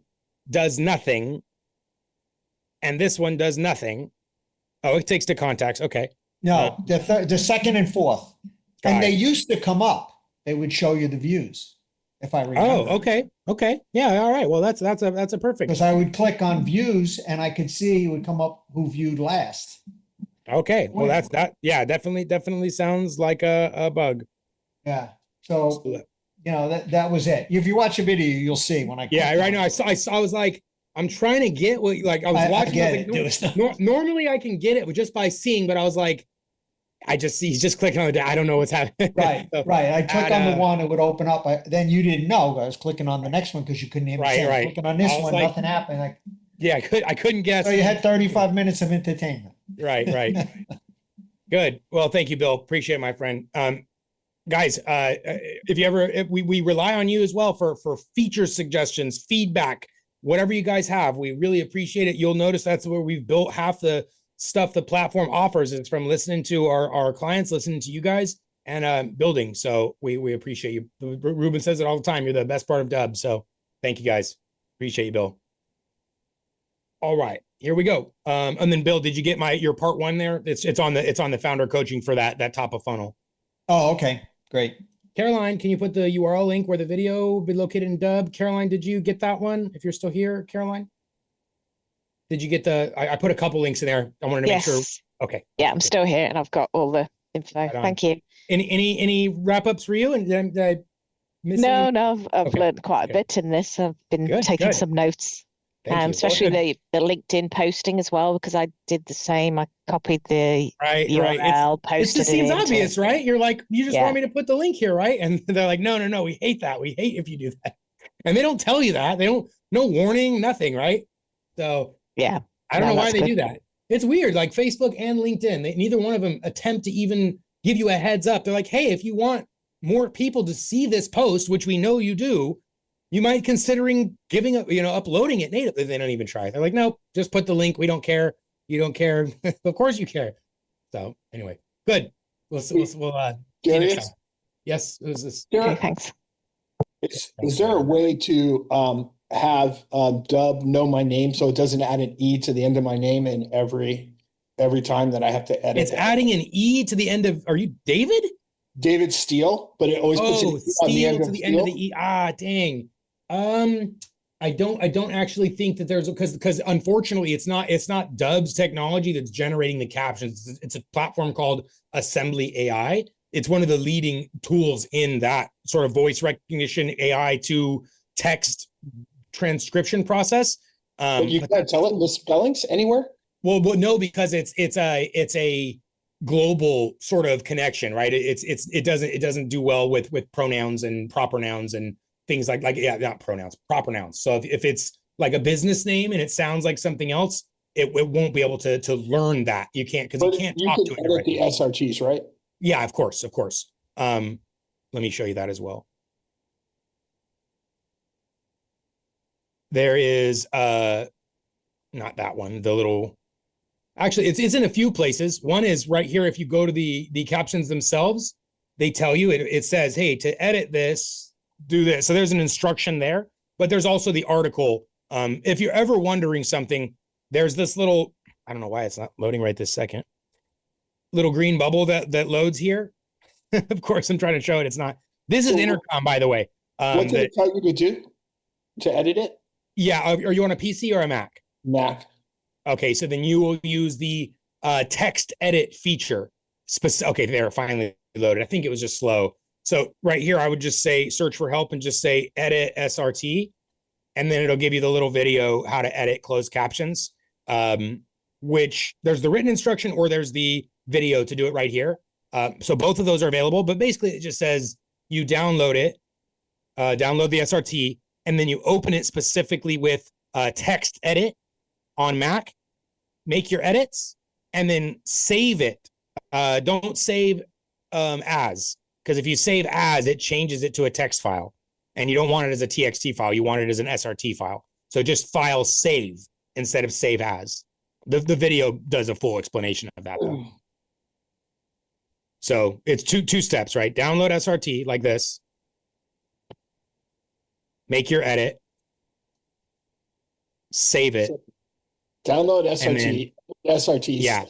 does nothing. And this one does nothing. Oh, it takes to contacts. Okay. No, the second and fourth. And they used to come up. They would show you the views, if I remember. Oh, okay. Okay. Yeah. All right. Well, that's a perfect. Because I would click on views and I could see it would come up who viewed last. Okay. Well, that's that. Yeah, definitely sounds like a bug. Yeah. So, you know, that was it. If you watch a video, you'll see when I. Yeah. Right now, I saw. I was like, I'm trying to get what, like, I was watching. I get it. Normally, I can get it just by seeing, but I was like, he's just clicking on the. I don't know what's happening. Right. So, Right. I click on the one, it would open up. Then you didn't know. I was clicking on the next one because you couldn't even see. Right. Clicking on this one, like, nothing happened. Like, yeah, I couldn't guess. So you had 35 minutes of entertainment. Right. Good. Well, thank you, Bill. Appreciate it, my friend. Guys, if we rely on you as well for feature suggestions, feedback, whatever you guys have, we really appreciate it. You'll notice that's where we've built half the stuff the platform offers. It's from listening to our clients, listening to you guys, and building. So we appreciate you. Ruben says it all the time. You're the best part of Dubb. So thank you, guys. Appreciate you, Bill. All right, here we go. And then Bill, did you get your part one there? It's on the founder coaching for that top of funnel. Oh, okay, great. Caroline, can you put the URL link where the video will be located in Dubb? Caroline, did you get that one? If you're still here, Caroline, did you get I put a couple links in there. I wanted to make sure. Okay. Yeah, I'm still here and I've got all the info. Right, thank you. Any wrap ups for you? And did I miss No, I've learned quite a bit in this. I've been taking some notes. Especially the LinkedIn posting as well, because I did the same. I copied the URL, posted it. It just seems obvious, right? You're like, you just want me to put the link here, right? And they're like, no, we hate that. We hate if you do that. And they don't tell you that. They don't, no warning, nothing, right? So yeah, I don't know why they do that. It's weird. Like Facebook and LinkedIn, neither one of them attempt to even give you a heads up. They're like, hey, if you want more people to see this post, which we know you do, you might considering uploading it natively. They don't even try. They're like, nope, just put the link. We don't care. You don't care. Of course you care. So anyway, good. We'll see you next time. Yes, it was this. Okay, thanks. Is there a way to have Dubb know my name so it doesn't add an E to the end of my name in every time that I have to edit? It's adding an E to the end of. Are you David? David Steele, but it always puts an E on the end to the end of the E. Ah, dang. I don't actually think that there's because unfortunately it's not Dubb's technology that's generating the captions. It's a platform called Assembly AI. It's one of the leading tools in that sort of voice recognition AI to text transcription process. But you can't tell it misspellings anywhere? Well, no, because it's a global sort of connection, right? It doesn't do well with pronouns and proper nouns and things like not pronouns, proper nouns. So if it's like a business name and it sounds like something else, it won't be able to learn that. You can't because you can't talk to it directly. The SRTs, right? Yeah, of course. Let me show you that as well. There is not that one, the little. Actually, it's in a few places. One is right here. If you go to the captions themselves, they tell you it says, hey, to edit this, do this. So there's an instruction there, but there's also the article. If you're ever wondering something, there's this little, I don't know why it's not loading right this second, little green bubble that loads here. Of course, I'm trying to show it. It's not. This is Intercom, by the way. What did it tell you to do to edit it? Yeah. Are you on a PC or a Mac? Mac. Okay, so then you will use the text edit feature. Okay, there, finally loaded. I think it was just slow. So right here, I would just say search for help and just say edit SRT, and then it'll give you the little video how to edit closed captions. Which there's the written instruction or there's the video to do it right here. So both of those are available, but basically it just says you download it, download the SRT, and then you open it specifically with text edit on Mac, make your edits, and then save it. Don't save as, because if you save as, it changes it to a text file, and you don't want it as a TXT file. You want it as an SRT file. So just file save instead of save as. The video does a full explanation of that, though. So it's two steps, right? Download SRT like this, make your edit, save it. Download SRT. SRTs. Yeah.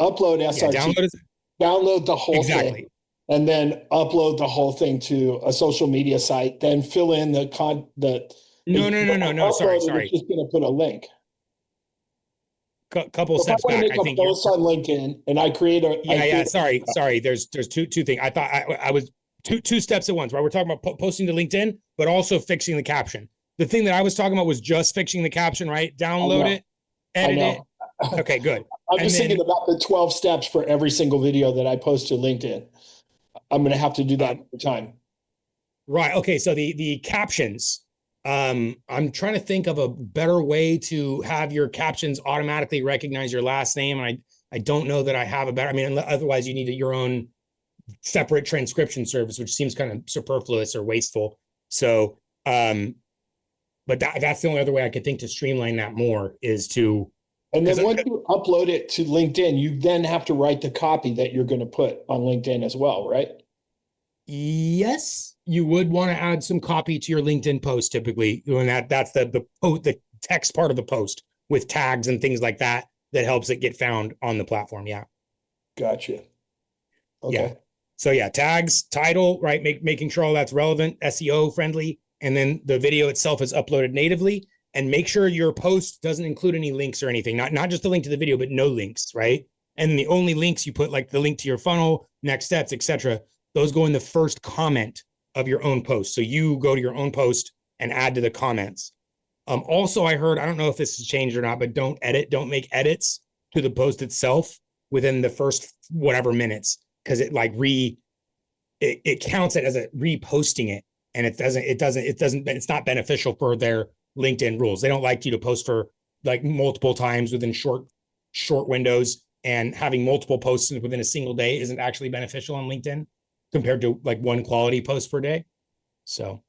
upload SRT, download the whole thing, and then upload the whole thing to a social media site, then fill in the No. Sorry. It's just going to put a link. Couple steps back. I think post on LinkedIn and I create a Sorry. There's two things. I thought I was two steps at once, right? We're talking about posting to LinkedIn, but also fixing the caption. The thing that I was talking about was just fixing the caption, right? Download it, edit it. Okay, good. I'm just thinking about the 12 steps for every single video that I post to LinkedIn. I'm going to have to do that every time. Right. Okay. So the captions, I'm trying to think of a better way to have your captions automatically recognize your last name. And I don't know that I have a better, I mean, otherwise you need your own separate transcription service, which seems kind of superfluous or wasteful. So, but that's the only other way I could think to streamline that more is to. And then once you upload it to LinkedIn, you then have to write the copy that you're going to put on LinkedIn as well, right? Yes, you would want to add some copy to your LinkedIn post typically. And that's the text part of the post with tags and things like that helps it get found on the platform. Yeah. Gotcha. Okay. Yeah. So yeah, tags, title, right? Making sure all that's relevant, SEO friendly, and then the video itself is uploaded natively. And make sure your post doesn't include any links or anything, not just the link to the video, but no links, right? And the only links you put, like the link to your funnel, next steps, etc., those go in the first comment of your own post. So you go to your own post and add to the comments. Also, I heard, I don't know if this has changed or not, but don't make edits to the post itself within the first whatever minutes, because it counts it as a reposting it, and it's not beneficial for their LinkedIn rules. They don't like you to post for like multiple times within short windows, and having multiple posts within a single day isn't actually beneficial on LinkedIn compared to like one quality post per day. So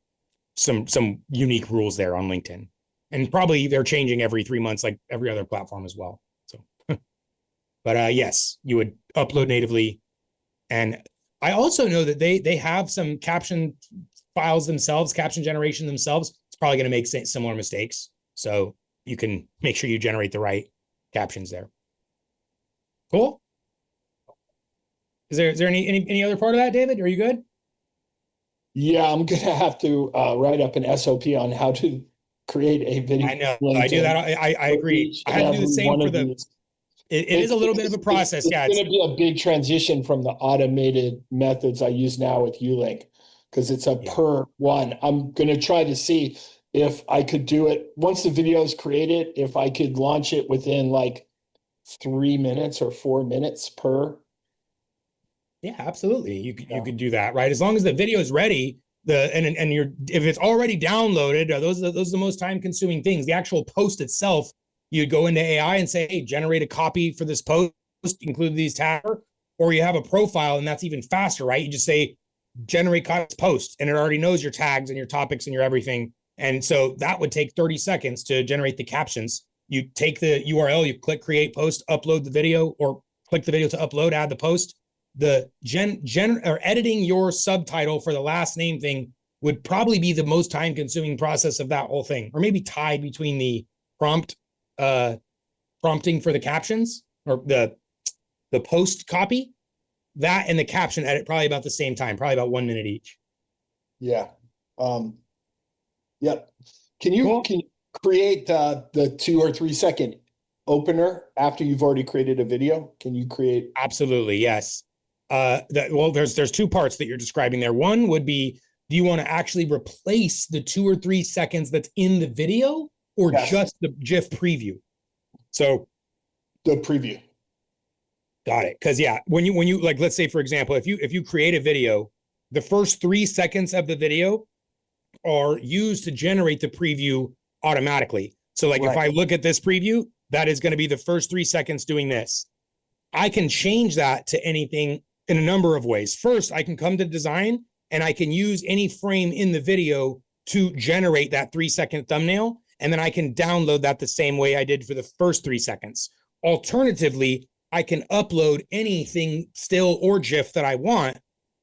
some unique rules there on LinkedIn, and probably they're changing every 3 months, like every other platform as well. So, but yes, you would upload natively. And I also know that they have some caption files themselves, caption generation themselves. Probably going to make similar mistakes. So you can make sure you generate the right captions there. Cool. Is there any other part of that, David? Are you good? Yeah, I'm going to have to write up an SOP on how to create a video. I know. I do that. I agree. I had to do the same for the. It is a little bit of a process. It's going to be a big transition from the automated methods I use now with Ulink, because it's a per one. I'm going to try to see if I could do it once the video is created, if I could launch it within like 3 minutes or 4 minutes per. Yeah, absolutely. You could do that, right? As long as the video is ready, if it's already downloaded, those are the most time consuming things. The actual post itself, you'd go into AI and say, hey, generate a copy for this post, include these tags, or you have a profile, and that's even faster, right? You just say, generate post, and it already knows your tags and your topics and your everything. And so that would take 30 seconds to generate the captions. You take the URL, you click create post, upload the video, or click the video to upload, add the post. The or editing your subtitle for the last name thing would probably be the most time consuming process of that whole thing, or maybe tied between the prompting for the captions or the post copy. That and the caption edit probably about the same time, probably about 1 minute each. Yeah. Yep. Can you create the 2 or 3 second opener after you've already created a video? Can you create? Absolutely. Yes. There's 2 parts that you're describing there. One would be, do you want to actually replace the 2 or 3 seconds that's in the video, or just the GIF preview? So the preview. Got it. Because when you like, let's say for example, if you create a video, the first 3 seconds of the video are used to generate the preview automatically. So like if I look at this preview, that is going to be the first 3 seconds doing this. I can change that to anything in a number of ways. First, I can come to design and I can use any frame in the video to generate that 3 second thumbnail. And then I can download that the same way I did for the first 3 seconds. Alternatively, I can upload anything still or GIF that I want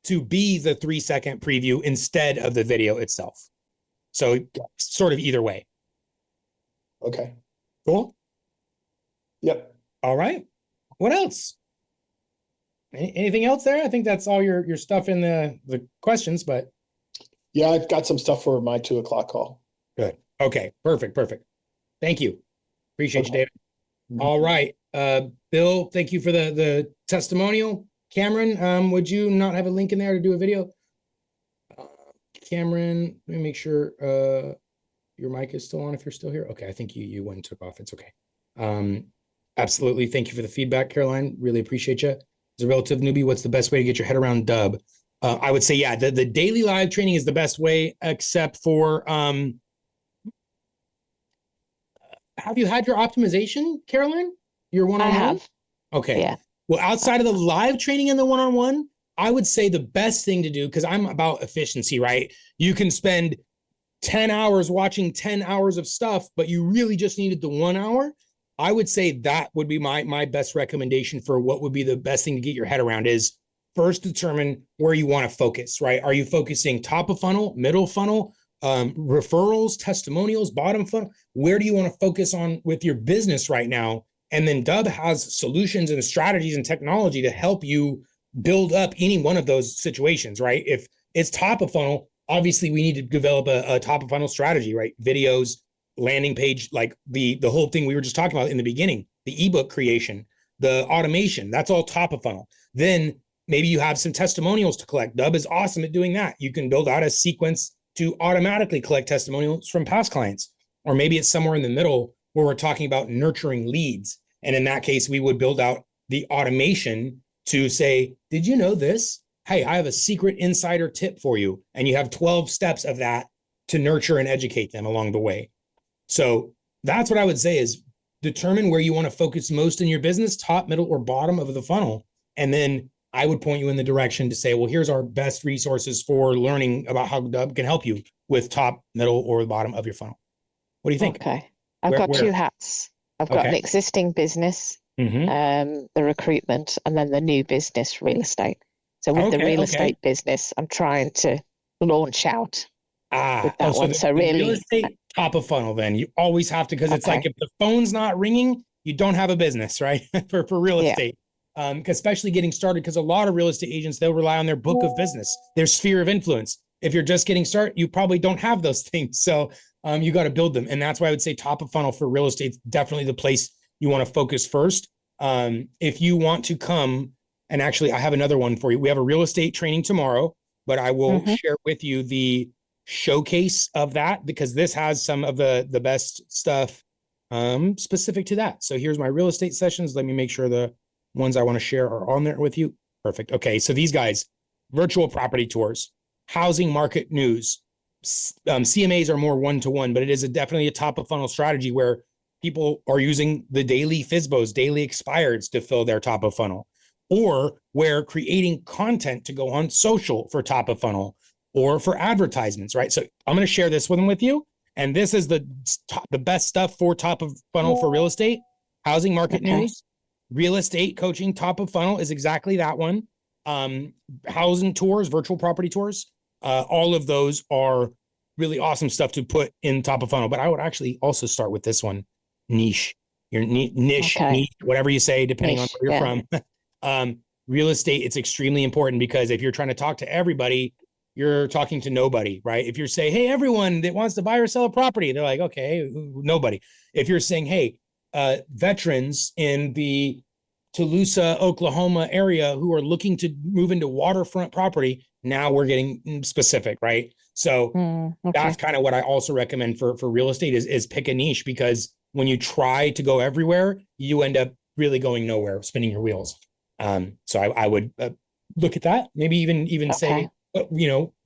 to be the 3 second preview instead of the video itself. So sort of either way. Okay. Cool. Yep. All right. What else? Anything else there? I think that's all your stuff in the questions, but. Yeah, I've got some stuff for my 2:00 call. Good. Okay. Perfect. Thank you. Appreciate you, David. Mhm. All right. Bill, thank you for the testimonial. Cameron, would you not have a link in there to do a video? Cameron, let me make sure your mic is still on if you're still here. Okay, I think you went and took off. It's okay. Absolutely. Thank you for the feedback, Caroline. Really appreciate you. As a relative newbie, what's the best way to get your head around Dubb? I would say, yeah, the daily live training is the best way, except for have you had your optimization, Caroline? Your one-on-one? I have. Okay. Yeah. Well, outside of the live training and the one-on-one, I would say the best thing to do, because I'm about efficiency, right? You can spend 10 hours watching 10 hours of stuff, but you really just needed the 1 hour. I would say that would be my best recommendation for what would be the best thing to get your head around is first determine where you want to focus, right? Are you focusing top of funnel, middle funnel, referrals, testimonials, bottom funnel? Where do you want to focus on with your business right now? And then Dubb has solutions and strategies and technology to help you build up any one of those situations, right? If it's top of funnel, obviously we need to develop a top of funnel strategy, right? Videos, landing page, like the whole thing we were just talking about in the beginning, the ebook creation, the automation, that's all top of funnel. Then maybe you have some testimonials to collect. Dubb is awesome at doing that. You can build out a sequence to automatically collect testimonials from past clients. Or maybe it's somewhere in the middle where we're talking about nurturing leads. And in that case, we would build out the automation to say, did you know this? Hey, I have a secret insider tip for you. And you have 12 steps of that to nurture and educate them along the way. So that's what I would say is determine where you want to focus most in your business, top, middle, or bottom of the funnel. And then I would point you in the direction to say, well, here's our best resources for learning about how Dubb can help you with top, middle, or the bottom of your funnel. What do you think? Okay. I've got two hats. I've got an existing business, the recruitment, and then the new business, real estate. So with the real estate business, I'm trying to launch out with that one. So really, real estate top of funnel, then you always have to, because it's like if the phone's not ringing, you don't have a business, right? for real estate. Especially getting started, because a lot of real estate agents, they'll rely on their book of business, their sphere of influence. If you're just getting started, you probably don't have those things. So you got to build them. And that's why I would say top of funnel for real estate is definitely the place you want to focus first. If you want to come, and actually I have another one for you. We have a real estate training tomorrow, but I will share with you the showcase of that, because this has some of the best stuff specific to that. So here's my real estate sessions. Let me make sure the ones I want to share are on there with you. Perfect. Okay. So these guys, virtual property tours, housing market news, CMAs are more one-to-one, but it is definitely a top of funnel strategy where people are using the daily FSBOs, daily expireds to fill their top of funnel, or where creating content to go on social for top of funnel or for advertisements, right? So I'm going to share this one with you. And this is the best stuff for top of funnel for real estate, housing market news, real estate coaching. Top of funnel is exactly that one. Housing tours, virtual property tours. All of those are really awesome stuff to put in top of funnel. But I would actually also start with this one, niche. Your niche, whatever you say, depending on where you're from. Real estate, it's extremely important, because if you're trying to talk to everybody, you're talking to nobody, right? If you're saying, hey, everyone that wants to buy or sell a property, they're like, okay, nobody. If you're saying, hey, veterans in the Tulsa, Oklahoma area who are looking to move into waterfront property, now we're getting specific, right? So that's kind of what I also recommend for real estate is pick a niche, because when you try to go everywhere, you end up really going nowhere, spinning your wheels. So I would look at that, maybe even say,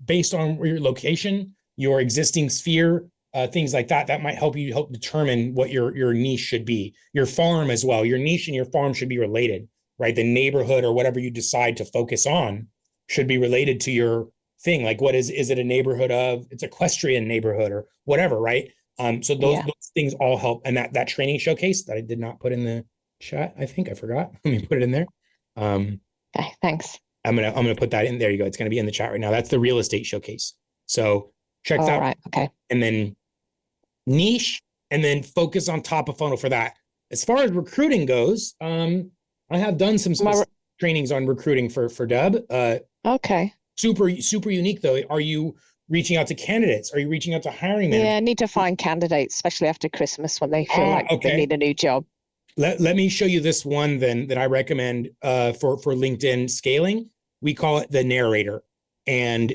based on your location, your existing sphere, things like that, that might help determine what your niche should be. Your farm as well. Your niche and your farm should be related, right? The neighborhood or whatever you decide to focus on should be related to your thing. Like, what is it a neighborhood of? It's equestrian neighborhood or whatever, right? So those things all help. And that training showcase that I did not put in the chat, I think I forgot. Let me put it in there. Okay, thanks. I'm gonna put that in. There you go. It's gonna be in the chat right now. That's the real estate showcase. So check that out. Right. Okay. And then niche, and then focus on top of funnel for that. As far as recruiting goes, I have done some trainings on recruiting for Dubb. Okay. Super unique though. Are you reaching out to candidates? Are you reaching out to hiring managers? Yeah, I need to find candidates, especially after Christmas when they feel like they need a new job. Let me show you this one then that I recommend for LinkedIn scaling. We call it the narrator. And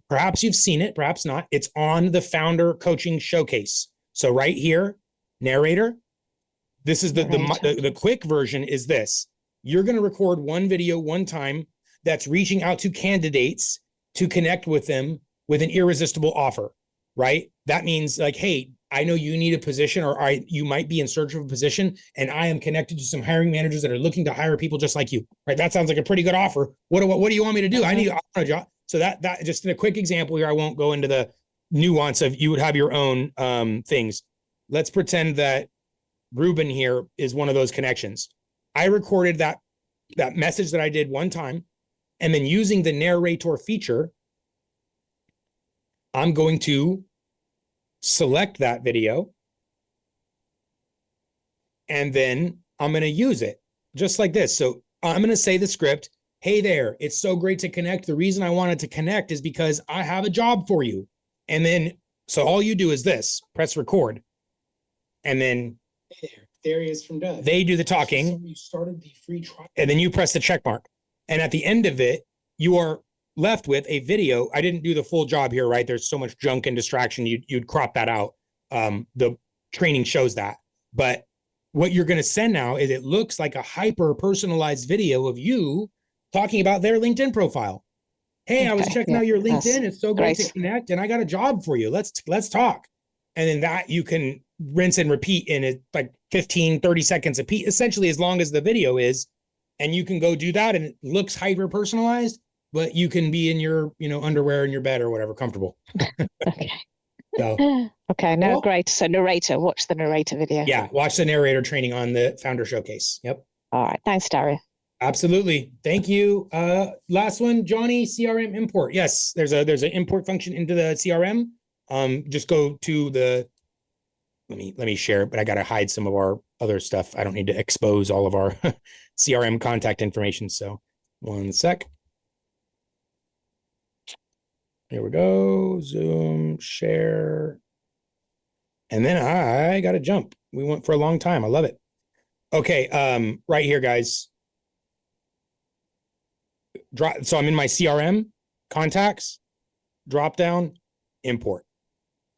perhaps you've seen it, perhaps not. It's on the Founder Coaching Showcase. So right here, narrator. This is the quick version is this. You're going to record one video one time that's reaching out to candidates to connect with them with an irresistible offer, right? That means like, hey, I know you need a position or you might be in search of a position and I am connected to some hiring managers that are looking to hire people just like you, right? That sounds like a pretty good offer. What do you want me to do? I need a job. So that just in a quick example here, I won't go into the nuance of you would have your own things. Let's pretend that Ruben here is one of those connections. I recorded that message that I did one time, and then using the narrator feature, I'm going to select that video, and then I'm going to use it just like this. So I'm going to say the script, hey there, it's so great to connect. The reason I wanted to connect is because I have a job for you. And then, so all you do is this, press record. And then, hey there he is from Dubb. They do the talking. So you started the free trial. And then you press the check mark. And at the end of it, you are left with a video. I didn't do the full job here, right? There's so much junk and distraction. You'd crop that out. The training shows that. But what you're going to send now is it looks like a hyper personalized video of you talking about their LinkedIn profile. Hey, I was checking out your LinkedIn. It's so great to connect, and I got a job for you. Let's talk. And then that you can rinse and repeat in it like 15, 30 seconds a piece, essentially as long as the video is. And you can go do that, and it looks hyper personalized, but you can be in your, underwear in your bed or whatever, comfortable. Okay. So, okay, no, well, great. So narrator, watch the narrator video. Yeah, watch the narrator training on the Founder Showcase. Yep. All right. Thanks, Dario. Absolutely. Thank you. Last one, Johnny, CRM import. Yes, there's an import function into the CRM. Just go to the, let me share it, but I got to hide some of our other stuff. I don't need to expose all of our CRM contact information. So one sec. Here we go. Zoom, share. And then I got to jump. We went for a long time. I love it. Okay. Right here, guys. So I'm in my CRM contacts, drop down, import,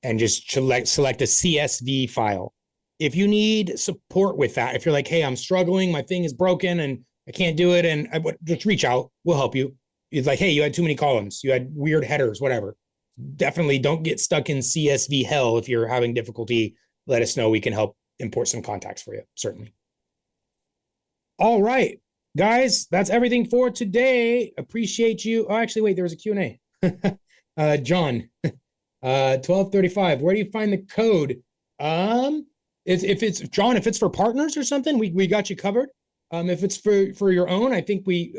and just select a CSV file. If you need support with that, if you're like, hey, I'm struggling, my thing is broken and I can't do it, and just reach out, we'll help you. It's like, hey, you had too many columns, you had weird headers, whatever. Definitely don't get stuck in CSV hell. If you're having difficulty, let us know. We can help import some contacts for you, certainly. All right, guys, that's everything for today. Appreciate you. Oh, actually, wait, there was a Q&A. John, 1235. Where do you find the code? If it's for partners or something, we got you covered. If it's for your own, I think we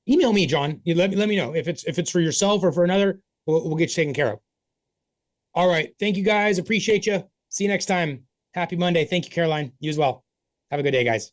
email me, John. You let me know if it's for yourself or for another. We'll get you taken care of. All right, thank you guys. Appreciate you. See you next time. Happy Monday. Thank you, Caroline. You as well. Have a good day, guys.